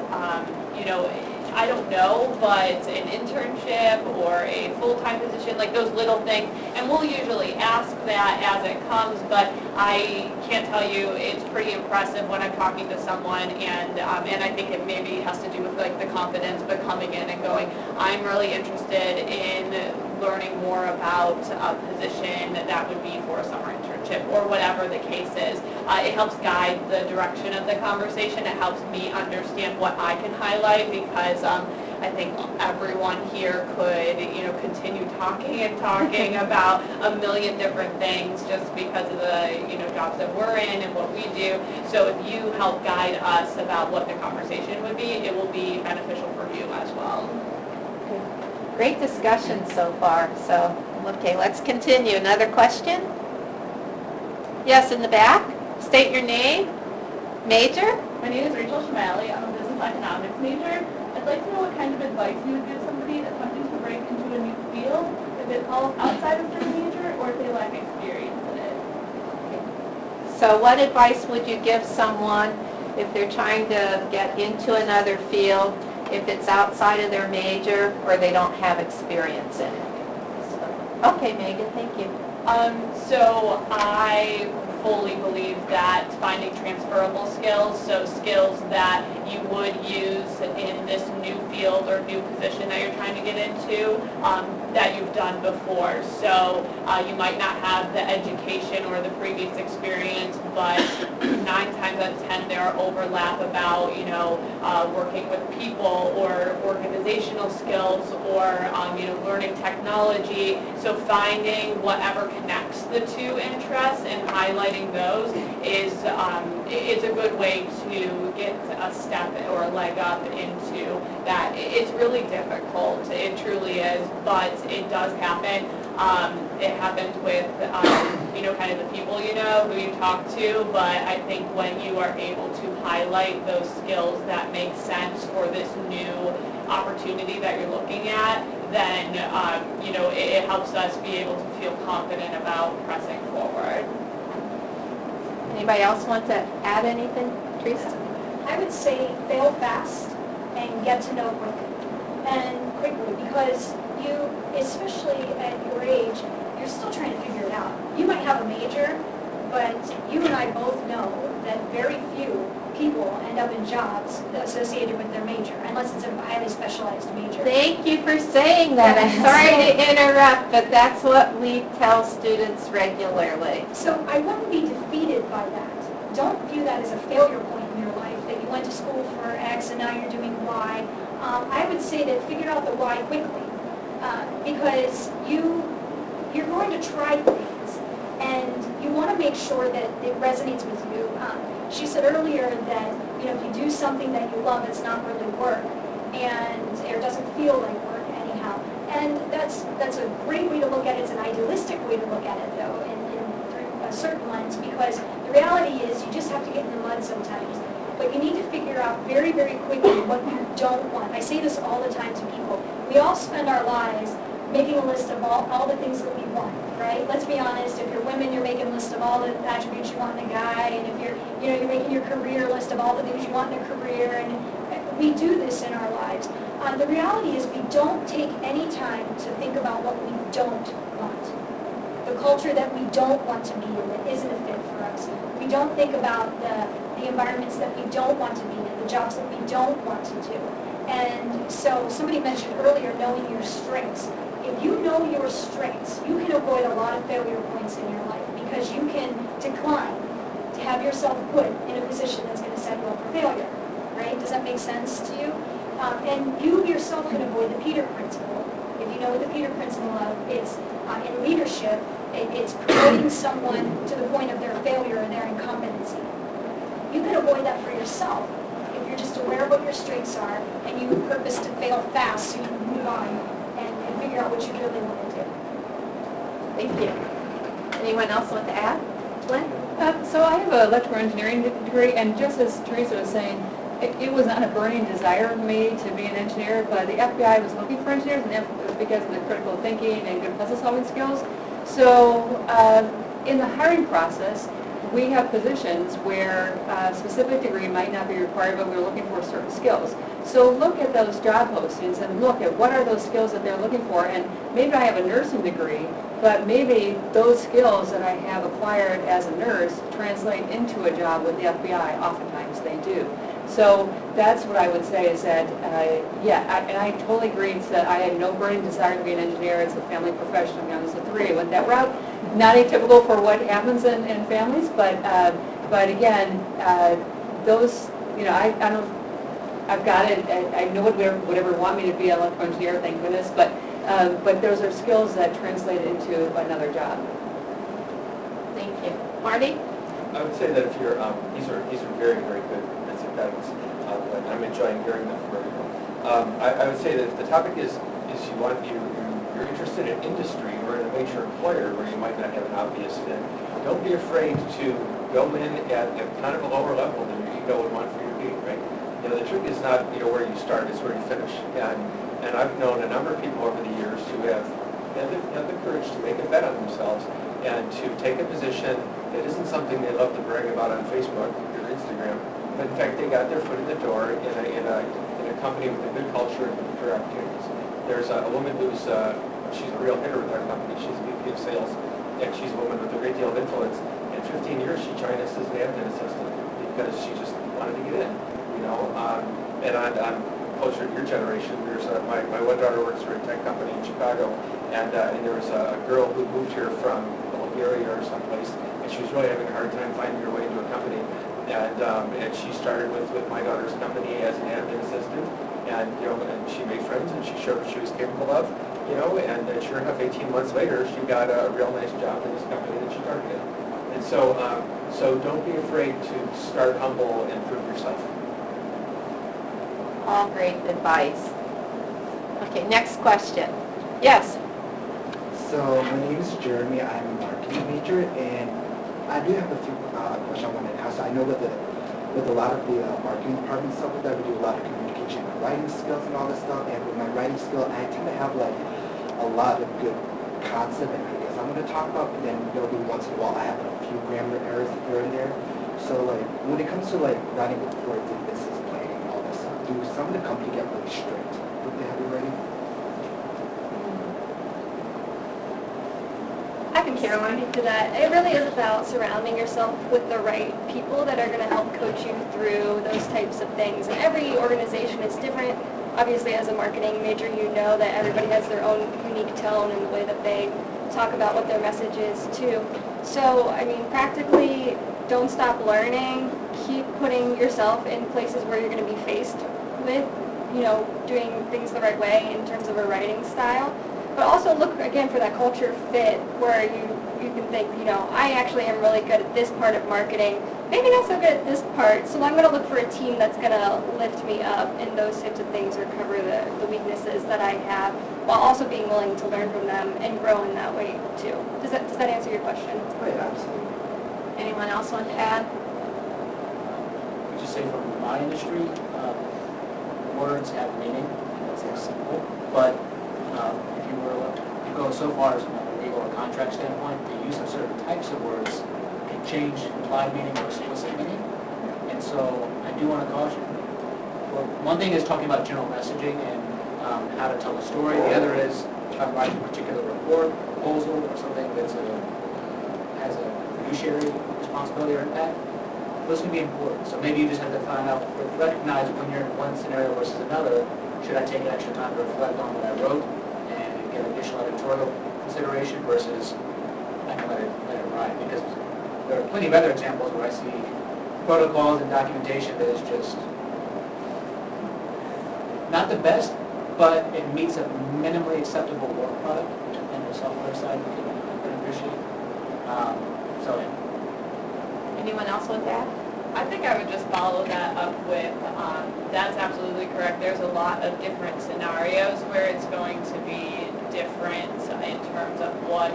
I don't know, but an internship or a full-time position, like those little things. And we'll usually ask that as it comes, but I can't tell you, it's pretty impressive when I'm talking to someone, and I think it maybe has to do with like the confidence, but coming in and going, I'm really interested in learning more about a position that would be for a summer internship or whatever the case is. It helps guide the direction of the conversation. It helps me understand what I can highlight, because I think everyone here could, continue talking and talking about a million different things just because of the, jobs that we're in and what we do. So if you help guide us about what the conversation would be, it will be beneficial for you as well. Great discussion so far. So, okay, let's continue. Another question? Yes, in the back. State your name. Major? My name is Rachel Shamali. I'm a business economics major. I'd like to know what kind of advice you would give somebody attempting to break into a new field, if it falls outside of their major or if they lack experience in it. So what advice would you give someone if they're trying to get into another field, if it's outside of their major or they don't have experience in it. So, okay, Megan, thank you. So I fully believe that finding transferable skills, so skills that you would use in this new field or new position that you're trying to get into, that you've done before. So you might not have the education or the previous experience, but 9 times out of 10 there are overlap about, working with people or organizational skills or, learning technology. So finding whatever connects the two interests and highlighting those is a good way to get a step or a leg up into that. It's really difficult, it truly is, but it does happen. It happens with, kind of the people who you talk to, but I think when you are able to highlight those skills that make sense for this new opportunity that you're looking at, then, it helps us be able to feel confident about pressing forward. Anybody else want to add anything? Teresa? I would say fail fast and get to know quickly, because you, especially at your age, you're still trying to figure it out. You might have a major, but you and I both know that very few people end up in jobs associated with their major, unless it's a highly specialized major. Thank you for saying that. I'm sorry to interrupt, but that's what we tell students regularly. So I wouldn't be defeated by that. Don't view that as a failure point in your life, that you went to school for X and now you're doing Y. I would say that figure out the why quickly, because you're going to try things, and you want to make sure that it resonates with you. She said earlier that if you do something that you love, it's not really work, and it doesn't feel like work anyhow. And that's a great way to look at it. It's an idealistic way to look at it, though, through a certain lens, because the reality is you just have to get in the mud sometimes. But you need to figure out very, very quickly what you don't want. I say this all the time to people. We all spend our lives making a list of all the things that we want, right? Let's be honest, if you're women, you're making a list of all the attributes you want in a guy, and if you're making your career list of all the things you want in a career, and we do this in our lives. The reality is we don't take any time to think about what we don't want. The culture that we don't want to be in, that isn't a fit for us. We don't think about the environments that we don't want to be in, the jobs that we don't want to do. And so somebody mentioned earlier knowing your strengths. If you know your strengths, you can avoid a lot of failure points in your life, because you can decline to have yourself put in a position that's going to set you up for failure, right? Does that make sense to you? And you yourself can avoid the Peter Principle. If you know what the Peter Principle of, it's in leadership, it's promoting someone to the point of their failure or their incompetency. You can avoid that for yourself if you're just aware of what your strengths are and you purpose to fail fast so you can move on and figure out what you really want to do. Thank you. Anyone else want to add? Glenn? So I have an electrical engineering degree, and just as Teresa was saying, it was not a burning desire of me to be an engineer, but the FBI was looking for engineers, and it was because of the critical thinking and good puzzle-solving skills. So in the hiring process, we have positions where a specific degree might not be required, but we're looking for certain skills. So look at those job postings and look at what are those skills that they're looking for. And maybe I have a nursing degree, but maybe those skills that I have acquired as a nurse translate into a job with the FBI. Oftentimes they do. So that's what I would say is that, and I totally agree that I had no burning desire to be an engineer. It's a family profession. I mean, I was a 3. I went that route. Not atypical for what happens in families, but again, those, I've got it. I know whatever want me to be an electrical engineer, thank goodness, but those are skills that translate into another job. Thank you. Marty? I would say that if you're, these are very, very good bits of guidance, and I'm enjoying hearing them from everyone. I would say that if the topic is you're interested in industry or in a major employer where you might not have an obvious fit, don't be afraid to go in at kind of a lower level than your ego would want for you to be, right? The trick is not where you start, it's where you finish. And I've known a number of people over the years who have had the courage to make a bet on themselves and to take a position that isn't something they love to brag about on Facebook or Instagram, But in fact, they got their foot in the door in a company with a good culture and good career opportunities. There's a woman who's, she's a real hitter with our company. She's a VP of sales, and she's a woman with a great deal of influence. In 15 years, she joined us as an admin assistant because she just wanted to get in, you know. And I'm closer to your generation. There's my one daughter works for a tech company in Chicago, and there was a girl who moved here from Bulgaria or someplace, and she was really having a hard time finding her way into a company. And she started with my daughter's company as an admin assistant, and you know, and she made friends, and she showed what she was capable of, you know. And sure enough, 18 months later, she got a real nice job in this company that she targeted. And so, so don't be afraid to start humble and prove yourself. All great advice. Okay, next question. Yes? So my name is Jeremy. I'm a marketing major, and I do have a few questions I wanted to ask. I know with a lot of the marketing department stuff with that, we do a lot of communication and writing skills and all this stuff. And with my writing skill, I tend to have like a lot of good concept and ideas I'm going to talk about. But then there'll be once in a while I have a few grammar errors here and there. So like when it comes to like writing reports and business planning and all this stuff, do some of the company get really strict with the heavy writing? I can speak to that. It really is about surrounding yourself with the right people that are going to help coach you through those types of things. And every organization is different. Obviously, as a marketing major, you know that everybody has their own unique tone and the way that they talk about what their message is, too. So, I mean, practically, don't stop learning. Keep putting yourself in places where you're going to be faced with, you know, doing things the right way in terms of a writing style. But also look, again, for that culture fit where you can think, you know, I actually am really good at this part of marketing, maybe not so good at this part, so I'm going to look for a team that's going to lift me up in those types of things or cover the weaknesses that I have, while also being willing to learn from them and grow in that way, too. Does that answer your question? Oh, yeah, absolutely. Anyone else want to add? I just say from my industry, words have meaning, and that's very simple, but if you were to go so far as from a legal or contract standpoint, the use of certain types of words can change implied meaning or explicit meaning. And so I do want to caution. Well, one thing is talking about general messaging and how to tell a story. The other is talking about a particular report, proposal, or something that's has a fiduciary responsibility or impact. Those can be important. So maybe you just have to find out, recognize when you're in one scenario versus another, should I take extra time to reflect on what I wrote and get additional editorial consideration versus I can let it ride? Because there are plenty of other examples where I see protocols and documentation that is just not the best, but it meets a minimally acceptable work product, which I think the software side can appreciate. Anyone else want that? I think I would just follow that up with, that's absolutely correct. There's a lot of different scenarios where it's going to be different in terms of what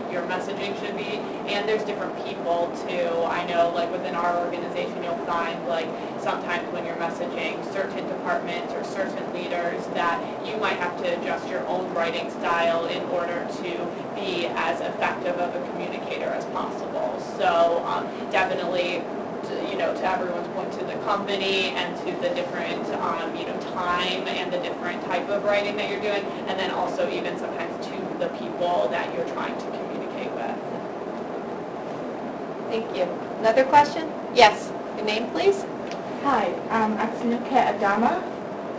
your messaging should be, and there's different people too. I know, like within our organization, you'll find like sometimes when you're messaging certain departments or certain leaders that you might have to adjust your own writing style in order to be as effective of a communicator as possible. So definitely, to everyone's point, to the company and to the different, time and the different type of writing that you're doing, and then also even sometimes to the people that you're trying to communicate with. Thank you. Another question? Yes. Your name, please? Hi, I'm Aksanuka Adama.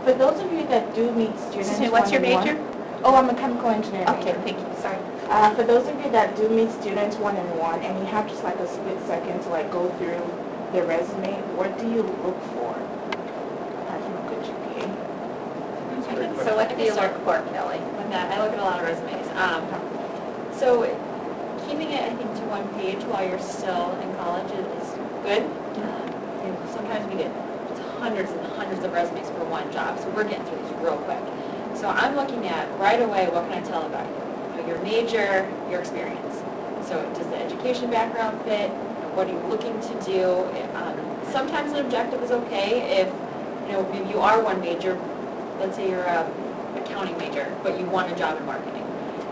For those of you that do meet students Excuse me, what's your one-on-one- major? Oh, I'm a chemical engineer. Okay, thank you. Sorry. For those of you that do meet students one-on-one and you have just like a split second to like go through their resume, what do you look for apart from a good GPA? So what do you look for, Kelly? With that, I look at a lot of resumes. So keeping it, I think, to one page while you're still in college is good. Sometimes we get hundreds and hundreds of resumes for one job, so we're getting through these real quick. So I'm looking at right away, what can I tell about you? Your major, your experience. So does the education background fit? What are you looking to do? Sometimes an objective is okay if, maybe you are one major. Let's say you're a accounting major, but you want a job in marketing.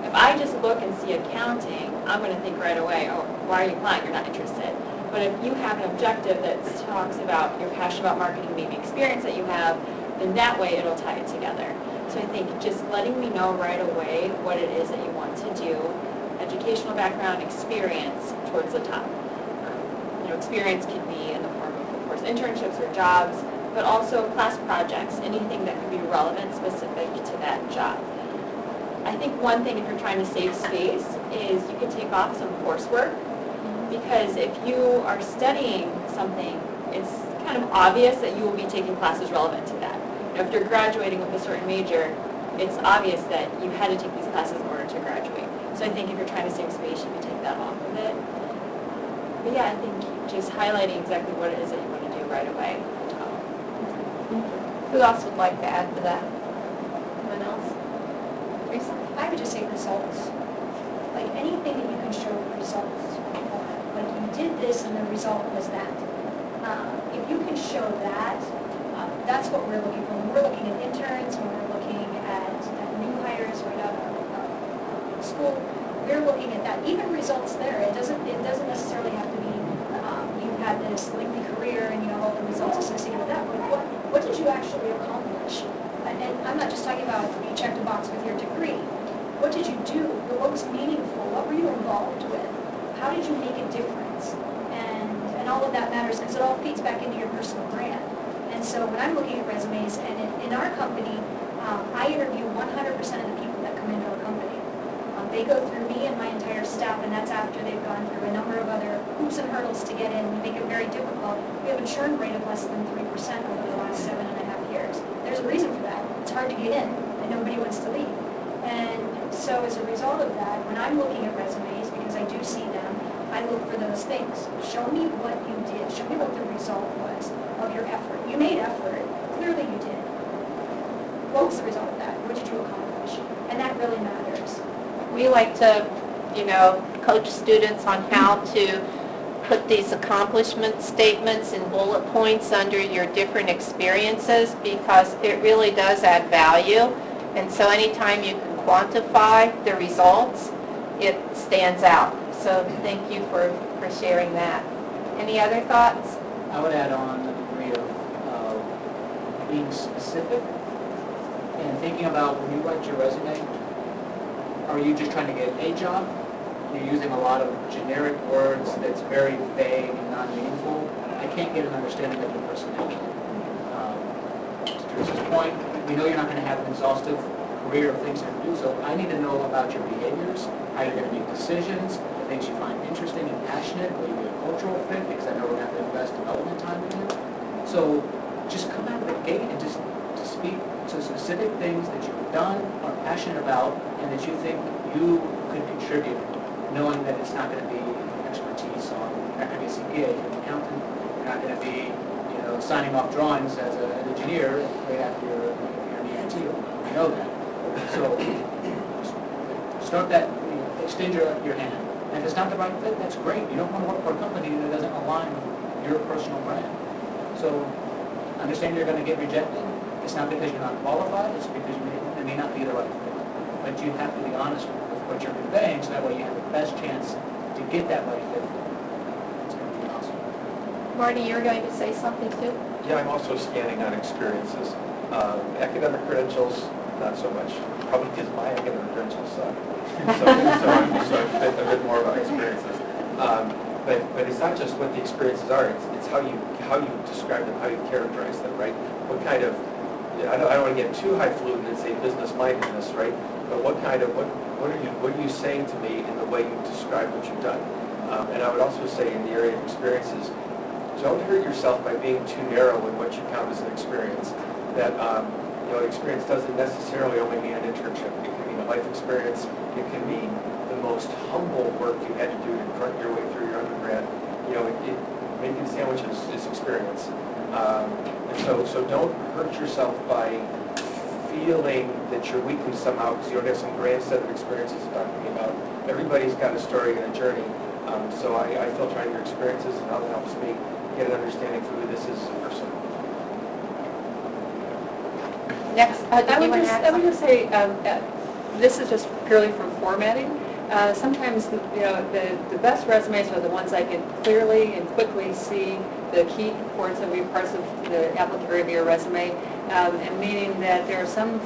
If I just look and see accounting, I'm going to think right away, oh, why are you applying? You're not interested. But if you have an objective that talks about you're passionate about marketing, maybe experience that you have, then that way it'll tie it together. So I think just letting me know right away what it is that you want to do, educational background, experience towards the top. Experience can be in the form of course, internships or jobs, but also class projects, anything that could be relevant, specific to that job. I think one thing if you're trying to save space is you can take off some coursework, because if you are studying something, it's kind of obvious that you will be taking classes relevant to that. If you're graduating with a certain major, it's obvious that you had to take these classes in order to graduate. So I think if you're trying to save space, you can take that off of it. But yeah, I think just highlighting exactly what it is that you want to do right away. Who else would like to add to that? Anyone else? Teresa? I would just say results. Like anything that you can show results for. Like you did this and the result was that. If you can show that, that's what we're looking for. When we're looking at interns, when we're looking at new hires right out of school, we're looking at that. Even results there, it doesn't necessarily have to be you've had this lengthy career and you have all the results associated with that. But what did you actually accomplish? And I'm not just talking about you checked a box with your degree. What did you do? What was meaningful? What were you involved with? How did you make a difference? And all of that matters because it all feeds back into your personal brand. And so when I'm looking at resumes, and in our company, I interview 100% of the people that come into our company. They go through me and my entire staff, and that's after they've gone through a number of other hoops and hurdles to get in. We make it very difficult. We have a churn rate of less than 3% over the last 7.5 years. There's a reason for that. It's hard to get in, and nobody wants to leave. And so as a result of that, when I'm looking at resumes, because I do see them, I look for those things. Show me what you did. Show me what the result was of your effort. You made effort. Clearly you did. What was the result of that? What did you accomplish? And that really matters. We like to, coach students on how to put these accomplishment statements and bullet points under your different experiences because it really does add value. And so anytime you can quantify the results, it stands out. So thank you for sharing that. Any other thoughts? I would add on the degree of being specific and thinking about when you write your resume, are you just trying to get a job? You're using a lot of generic words that's very vague and non-meaningful. I can't get an understanding of your personality. To Teresa's point, we know you're not going to have an exhaustive career of things to do, so I need to know about your behaviors, how you're going to make decisions, the things you find interesting and passionate, will you be a cultural fit, because I know we're going to have to invest development time in you. So just come out of the gate and just to speak to specific things that you've done, are passionate about, and that you think you could contribute, knowing that it's not going to be expertise on, you're not going to be a CPA, you're an accountant, you're not going to be, signing off drawings as an engineer right after you're an EIT. You know that. So start that, extend your hand. And if it's not the right fit, that's great. You don't want to work for a company that doesn't align with your personal brand. So understand you're going to get rejected. It's not because you're not qualified, it's because it may not be the right fit. But you have to be honest with what you're conveying, so that way you have the best chance to get that right fit. It's going to be awesome. Marty, you're going to say something too? Yeah, I'm also scanning on experiences. Academic credentials, not so much. Probably because my academic credentials suck. So I'm a bit more about experiences. But it's not just what the experiences are, it's how you describe them, how you characterize them, right? What kind of, I don't want to get too highfalutin and say business-mindedness, right? But what are you saying to me in the way you describe what you've done? And I would also say in the area of experiences, don't hurt yourself by being too narrow in what you count as an experience. That an experience doesn't necessarily only mean an internship. It can mean a life experience. It can mean the most humble work you had to do to grunt your way through your undergrad. Making sandwiches is experience. And so don't hurt yourself by feeling that you're weakly somehow because you don't have some grand set of experiences to talk to me about. Everybody's got a story and a journey. So I filter on your experiences, and that helps me get an understanding for who this is as a person. Next, I would just say, this is just purely from formatting. Sometimes, the best resumes are the ones I can clearly and quickly see the key parts of the applicant review resume, and meaning that there are some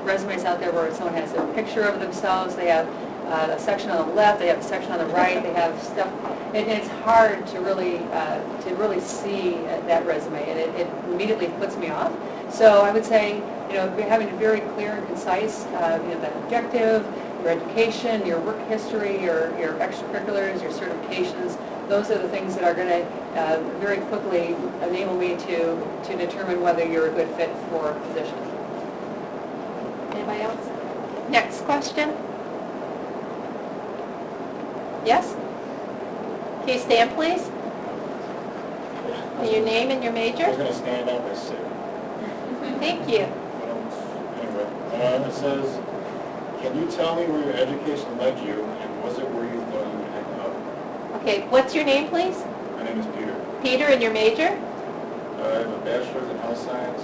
resumes out there where someone has a picture of themselves, they have a section on the left, they have a section on the right, they have stuff, and it's hard to really see that resume, and it immediately puts me off. So I would say, having a very clear and concise, the objective, your education, your work history, your extracurriculars, your certifications, those are the things that are going to very quickly enable me to determine whether you're a good fit for a position. Anybody else? Next question? Yes? Can you stand, please? And your name and your I major? was gonna stand up, I said. Thank you. Anyway, it says, can you tell me where your education led you, and was it where you thought you would end up? Okay, what's your name, please? My name is Peter. Peter, and your major? I have a bachelor's in health science.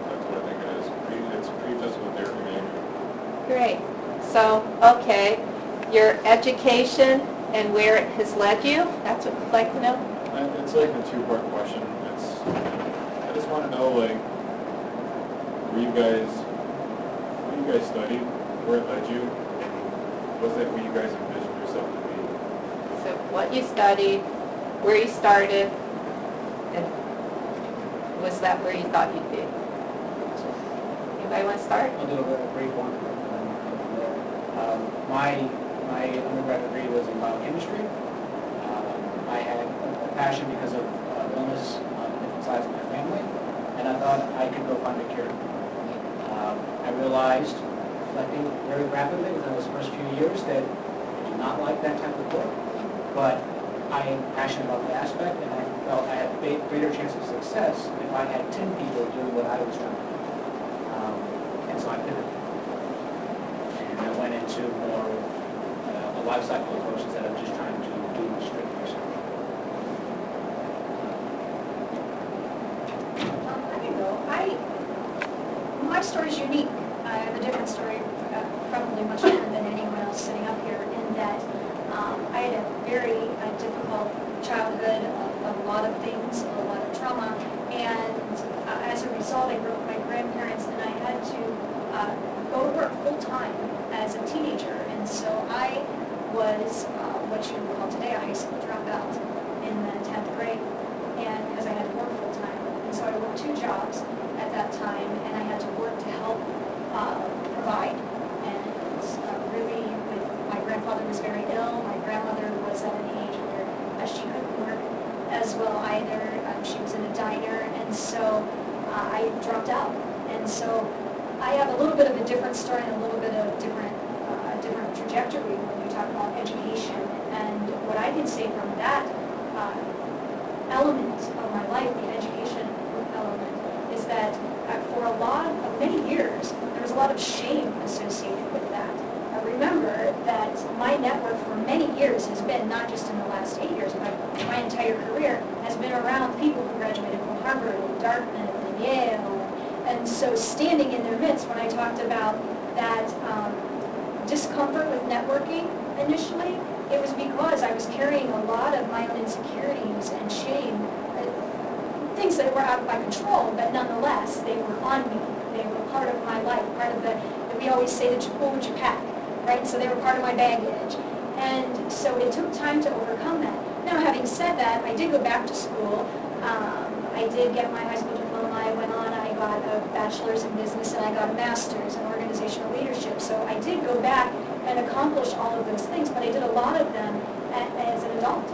That's what I think it is. It's pre-physical therapy major. Great. So, okay, your education and where it has led you, that's what you'd like to know? It's like a two-part question. I just want to know, like, where you guys studied, where it led you, and was that where you guys envisioned yourself to be? So what you studied, where you started, and was that where you thought you'd be? Anybody want to start? I'll do a brief one. My undergrad degree was in biochemistry. I had a passion because of illness on different sides of my family, and I thought I could go find a cure. I realized, reflecting very rapidly within those first few years, that I do not like that type of work, but I am passionate about the aspect, and I felt I had a greater chance of success if I had 10 people doing what I was trying to do. And so I pivoted. And I went into more a life cycle approach instead of just trying to do strict research. I can go. My story is unique. I have a different story, probably much different than anyone else sitting up here, in that I had a very difficult childhood, a lot of things, a lot of trauma, and as a result, I grew up with my grandparents, and I had to go to work full-time as a teenager, and so I was what you would call today a high school dropout in the 10th grade, and because I had to work full-time. And so I worked 2 jobs at that time, and I had to work to help provide. And really, my grandfather was very ill. My grandmother was at an age where she couldn't work as well either. She was in a diner, and so I dropped out. And so I have a little bit of a different story and a little bit of different trajectory when you talk about education. And what I can say from that element of my life, the education element, is that for many years, there was a lot of shame associated with that. I remember that my network for many years has been, not just in the last 8 years, but my entire career, has been around people who graduated from Harvard and Dartmouth and Yale. And so standing in their midst, when I talked about that discomfort with networking initially, it was because I was carrying a lot of my own insecurities and shame, things that were out of my control, but nonetheless, they were on me. They were part of my life, part of we always say that you pull what you pack, right? So they were part of my baggage. And so it took time to overcome that. Now, having said that, I did go back to school. I did get my high school diploma. I went on, I got a bachelor's in business, and I got a master's in organizational leadership. So I did go back and accomplish all of those things, but I did a lot of them as an adult,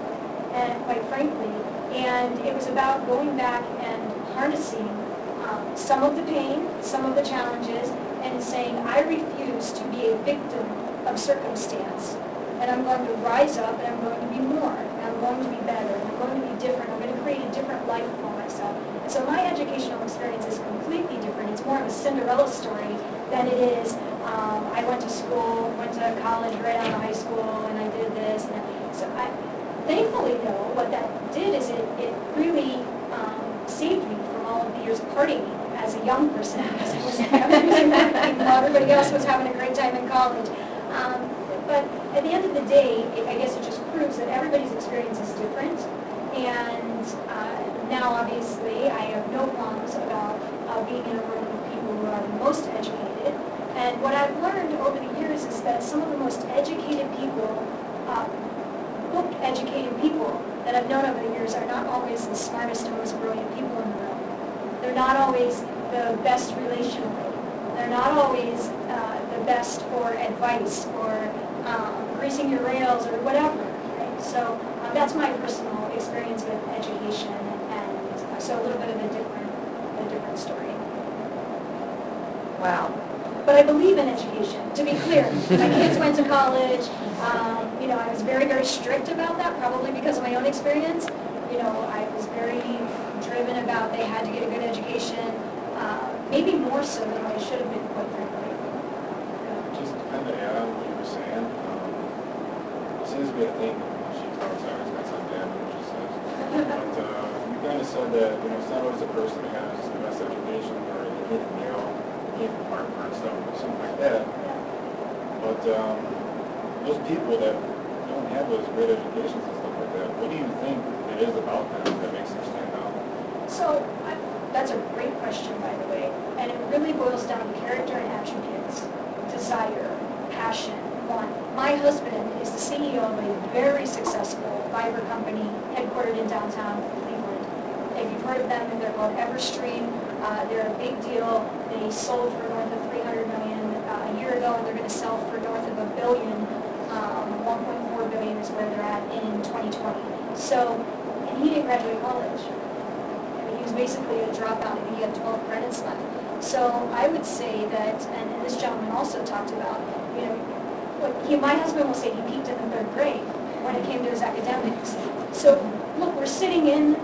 and quite frankly. And it was about going back and harnessing some of the pain, some of the challenges, and saying, I refuse to be a victim of circumstance. And I'm going to rise up, and I'm going to be more, and I'm going to be better, and I'm going to be different. I'm going to create a different life for myself. And so my educational experience is completely different. It's more of a Cinderella story than it is, I went to school, went to college right out of high school, and I did this. And so thankfully, though, what that did is it really saved me from all of the years of partying as a young person, because I was using marketing while everybody else was having a great time in college. But at the end of the day, I guess it just proves that everybody's experience is different. And now, obviously, I have no qualms about being in a room with people who are the most educated. And what I've learned over the years is that some of the most educated people, book-educated people that I've known over the years are not always the smartest and most brilliant people in the room. They're not always the best relationally. They're not always the best for advice or greasing your rails or whatever, right? So that's my personal experience with education, and so a little bit of a different story. Wow. But I believe in education, to be clear. My kids went to college. I was very, very strict about that, probably because of my own experience. I was very driven about they had to get a good education, maybe more so than I should have been, quite frankly. Just to kind of add on what you were saying, it seems to be a thing when she talks, I always got something to add to what she says. But you kind of said that, it's not always the person that has the best education or they came from Yale, they came from Harvard and stuff, or something like that. But those people that don't have those great educations and stuff like that, what do you think it is about them that makes them stand out? So that's a great question, by the way, and it really boils down to character and attributes, desire, passion, want. My husband is the CEO of a very successful fiber company headquartered in downtown Cleveland. If you've heard of them, they're called Everstream. They're a big deal. They sold for north of $300 million a year ago, and they're going to sell for north of $1 billion. 1.4 billion is where they're at in 2020. So, and he didn't graduate college. He was basically a dropout. I think he had 12 credits left. So I would say that, and this gentleman also talked about, my husband will say he peaked in the 3rd grade when it came to his academics. So look, we're sitting in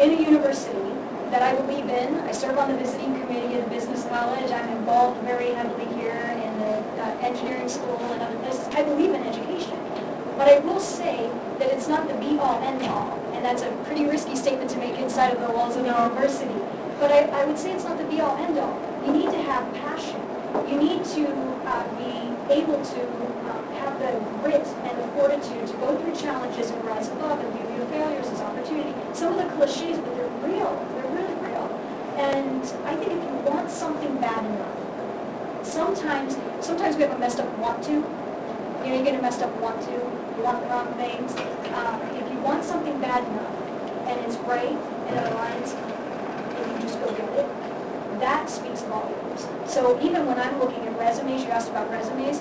a university that I believe in. I serve on the visiting committee at the business college. I'm involved very heavily here in the engineering school and other places. I believe in education. But I will say that it's not the be-all, end-all. And that's a pretty risky statement to make inside of the walls of the university. But I would say it's not the be-all, end-all. You need to have passion. You need to be able to have the grit and the fortitude to go through challenges and rise above and view your failures as opportunity. Some of the cliches, but they're real. They're really real. And I think if you want something bad enough, sometimes we have a messed up want to. You get a messed up want to. You want the wrong things. If you want something bad enough, and it's right, and it aligns, and you just go get it, that speaks volumes. So even when I'm looking at resumes, you asked about resumes,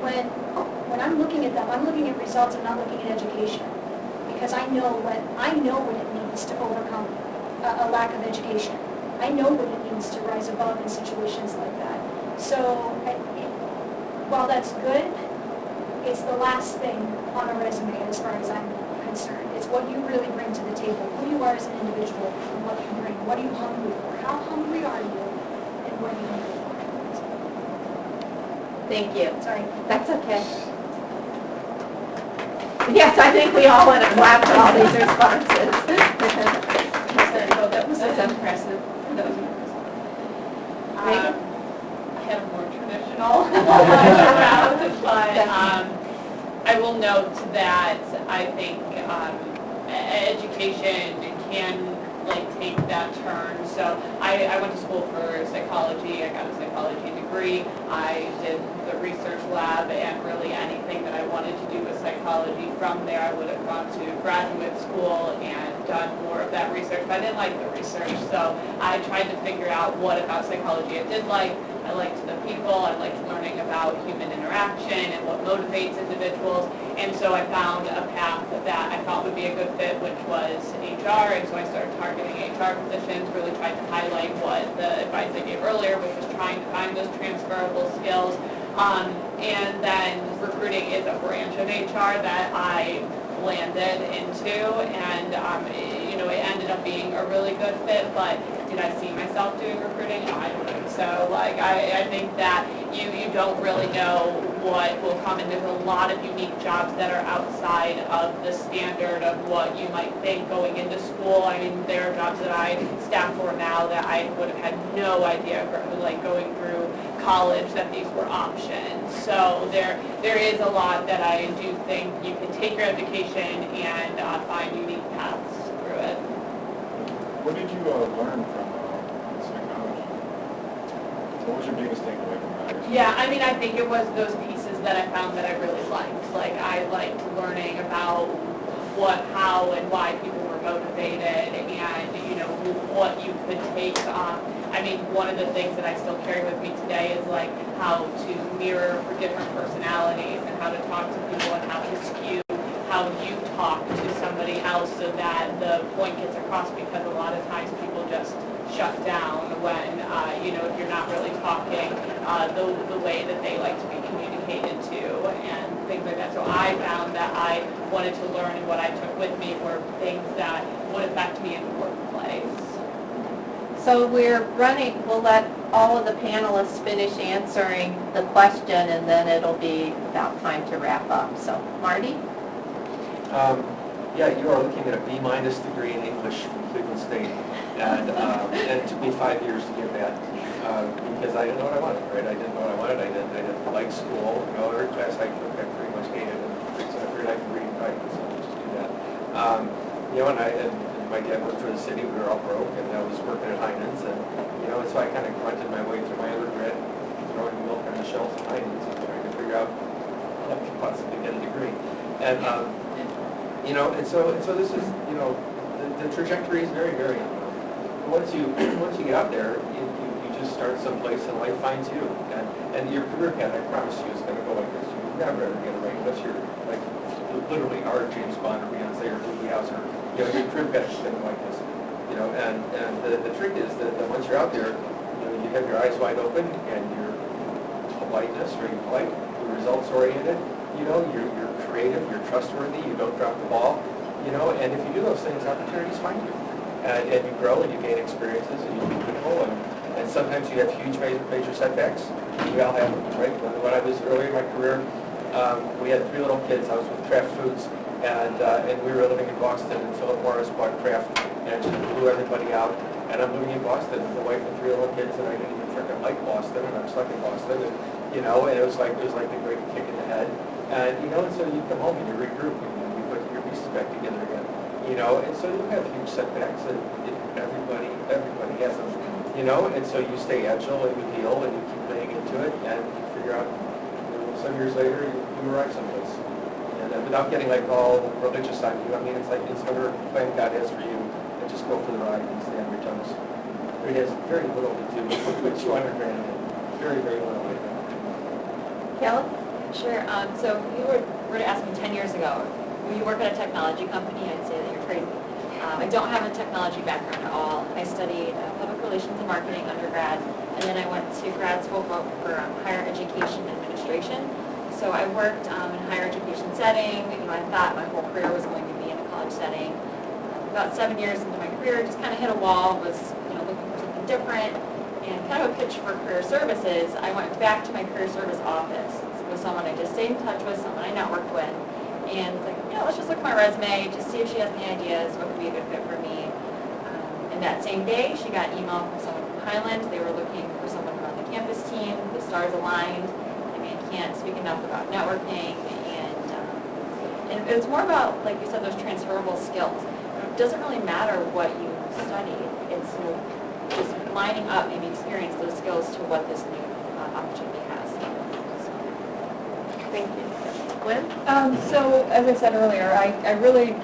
when I'm looking at them, I'm looking at results, I'm not looking at education. Because I know what it means to overcome a lack of education. I know what it means to rise above in situations like that. So while that's good, it's the last thing on a resume as far as I'm concerned. It's what you really bring to the table, who you are as an individual, and what you bring. What are you hungry for? How hungry are you? And what are you hungry for? Thank you. Sorry. That's okay. Yes, I think we all want to clap for all these responses. That was impressive. That was impressive. Megan? I had a more traditional route, but I will note that I think education can take that turn. So I went to school for psychology. I got a psychology degree. I did the research lab, and really anything that I wanted to do with psychology from there, I would have gone to graduate school and done more of that research. But I didn't like the research, so I tried to figure out what about psychology I did like. I liked the people. I liked learning about human interaction and what motivates individuals. And so I found a path that I thought would be a good fit, which was HR. And so I started targeting HR positions, really tried to highlight what the advice I gave earlier, which was trying to find those transferable skills. And then recruiting is a branch of HR that I landed into, and it ended up being a really good fit. But did I see myself doing recruiting? I don't think so. I think that you don't really know what will come, and there's a lot of unique jobs that are outside of the standard of what you might think going into school. I mean, there are jobs that I staff for now that I would have had no idea, going through college that these were options. So there is a lot that I do think you can take your education and find unique paths through it. What did you learn from psychology? What was your biggest takeaway from that? Yeah, I mean, I think it was those pieces that I found that I really liked. Like, I liked learning about what, how, and why people were motivated, and, you know, what you could take. I mean, one of the things that I still carry with me today is, like, how to mirror for different personalities and how to talk to people and how to skew how you talk to somebody else so that the point gets across, because a lot of times people just shut down when, you know, if you're not really talking the way that they like to be communicated to and things like that. So I found that I wanted to learn, and what I took with me were things that would affect me in the workplace. So we'll let all of the panelists finish answering the question, and then it'll be about time to wrap up. So, Marty? Yeah, you are looking at a B- degree in English from Cleveland State, and it took me 5 years to get that because I didn't know what I wanted. Right, I didn't know what I wanted. I didn't like school. You know, every class I took, I pretty much hated, and so I figured I could read and write, so I'll just do that. You know, and my dad worked for the city. We were all broke, and I was working at Hyland's, and you know, and so I kind of grunted my way through my undergrad, throwing milk on the shelves at Hyland's and trying to figure out how I could possibly get a degree. And you know, and so this is, you know, the trajectory is very, very unknown. Once you get out there, you just start someplace and life finds you. And your career path, I promise you, is going to go like this. You never ever get it right unless you're like literally our James Bond or Beyonce or Doogie Howser. You know, your career path is going to go like this. You know, and the trick is that once you're out there, you know, you have your eyes wide open and your politeness, very polite, you're results oriented. You know, you're creative, you're trustworthy, you don't drop the ball, you know, and if you do those things, opportunities find you. And you grow and you gain experiences and you meet people, and sometimes you have huge major setbacks. We all have them, right? When I was early in my career, we had 3 little kids. I was with Kraft Foods, and we were living in Boston, and Philip Morris bought Kraft and just blew everybody out. And I'm living in Boston with a wife and 3 little kids, and I didn't even freaking like Boston, and I'm stuck in Boston, and you know, and it was like the great kick in the head. And you know, and so you come home and you regroup and you put your pieces back together again. You know, and so you have huge setbacks, and everybody has them. You know, and so you stay agile and you heal and you keep laying into it, and you figure out, you know, some years later you arrive someplace. And without getting like all religious on you, I mean, it's like it's whatever plan God has for you, and just go for the ride and stay on your toes. It has very little to do with what you undergrad in. Very, very little. Kelly? Sure. So if you were to ask me 10 years ago, will you work at a technology company, I'd say that you're crazy. I don't have a technology background at all. I studied public relations and marketing undergrad, and then I went to grad school for higher education administration. So I worked in a higher education setting. You know, I thought my whole career was going to be in a college setting. About 7 years into my career, just kind of hit a wall, was looking for something different, and kind of a pitch for career services. I went back to my career service office with someone I just stayed in touch with, someone I networked with, and it's like, let's just look at my resume, just see if she has any ideas, what would be a good fit for me. And that same day, she got an email from someone from Hyland. They were looking for someone from the campus team. The stars aligned. I mean, I can't speak enough about networking, and it's more about, like you said, those transferable skills. It doesn't really matter what you studied. It's just lining up, maybe experience those skills to what this new opportunity has. Thank you. Gwen? So, as I said earlier, I really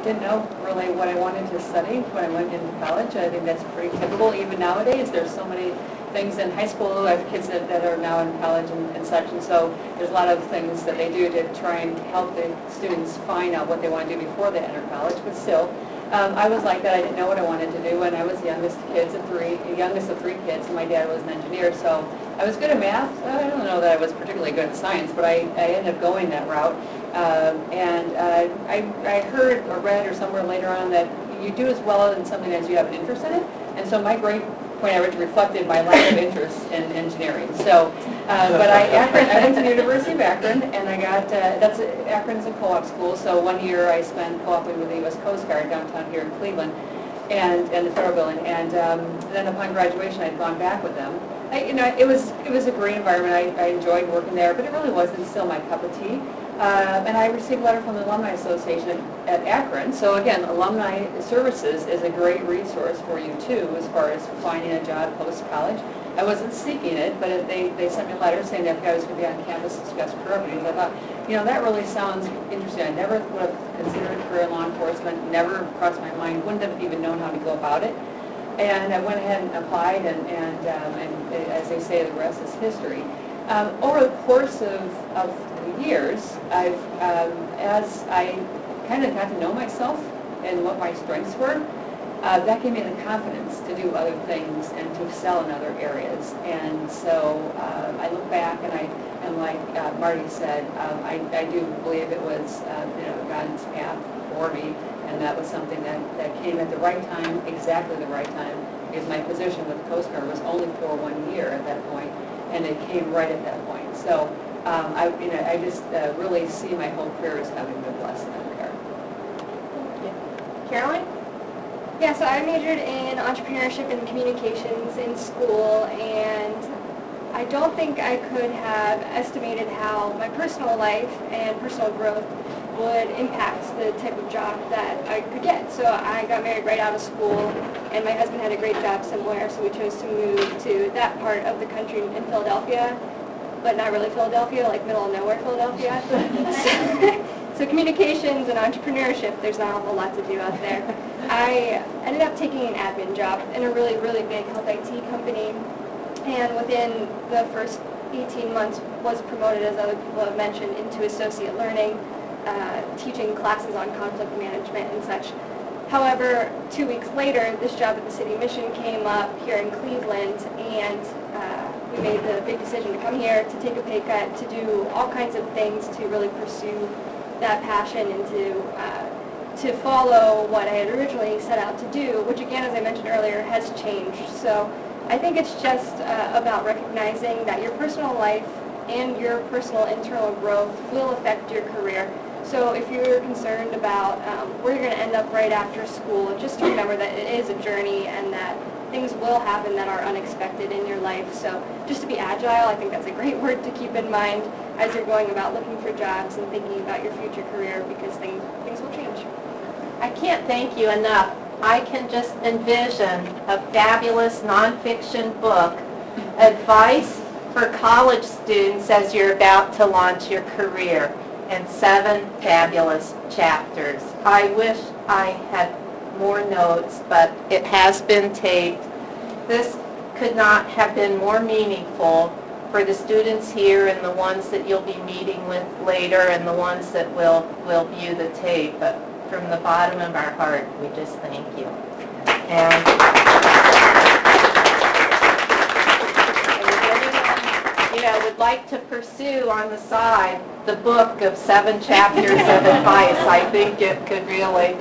didn't know really what I wanted to study when I went into college. I think that's pretty typical even nowadays. There's so many things in high school. I have kids that are now in college and such, and so there's a lot of things that they do to try and help the students find out what they want to do before they enter college, but still. I was like that. I didn't know what I wanted to do, and I was the youngest of 3 kids, and my dad was an engineer, so I was good at math. I don't know that I was particularly good at science, but I ended up going that route. I heard or read or somewhere later on that you do as well in something as you have an interest in it, and so my grade point average reflected my lack of interest in engineering. So, but I went to the University of Akron, and I got, Akron's a co-op school, so 1 year I spent co-oping with the U.S. Coast Guard downtown here in Cleveland, and the Federal Building, and then upon graduation I'd gone back with them, It was a great environment. I enjoyed working there, but it really wasn't still my cup of tea. And I received a letter from the Alumni Association at Akron. So again, Alumni Services is a great resource for you too, as far as finding a job post-college. I wasn't seeking it, but they sent me a letter saying that I was going to be on campus to discuss career openings. I thought, that really sounds interesting. I never would have considered a career in law enforcement, never crossed my mind, wouldn't have even known how to go about it. And I went ahead and applied, and as they say, the rest is history. Over the course of the years, as I kind of got to know myself and what my strengths were, that gave me the confidence to do other things and to excel in other areas. And so I look back and like Marty said, I do believe it was God's path for me, and that was something that came at the right time, exactly the right time, because my position with the Coast Guard was only for 1 year at that point, and it came right at that point. So I just really see my whole career as having been blessed in that regard. Caroline? Yeah, so I majored in entrepreneurship and communications in school, and I don't think I could have estimated how my personal life and personal growth would impact the type of job that I could get. So I got married right out of school, and my husband had a great job somewhere, so we chose to move to that part of the country in Philadelphia, but not really Philadelphia, like middle of nowhere Philadelphia. So communications and entrepreneurship, there's not a whole lot to do out there. I ended up taking an admin job in a really, really big health IT company, and within the first 18 months was promoted, as other people have mentioned, into associate learning, teaching classes on conflict management and such. However, 2 weeks later, this job at the city mission came up here in Cleveland, and we made the big decision to come here, to take a pay cut, to do all kinds of things to really pursue that passion and to follow what I had originally set out to do, which again, as I mentioned earlier, has changed. So I think it's just about recognizing that your personal life and your personal internal growth will affect your career. So if you're concerned about where you're going to end up right after school, just to remember that it is a journey and that things will happen that are unexpected in your life. So just to be agile, I think that's a great word to keep in mind as you're going about looking for jobs and thinking about your future career, because things will change. I can't thank you enough. I can just envision a fabulous nonfiction book, advice for college students as you're about to launch your career, and 7 fabulous chapters. I wish I had more notes, but it has been taped. This could not have been more meaningful for the students here and the ones that you'll be meeting with later and the ones that will view the tape. But from the bottom of our heart, we just thank you. And if anyone, would like to pursue on the side the book of 7 chapters of advice, I think it could really,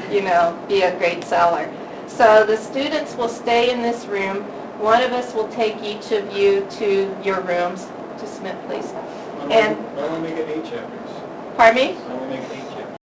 be a great seller. So the students will stay in this room. One of us will take each of you to your rooms. To Smith, please. Why don't we make it 8 chapters? Pardon me? Why don't we make it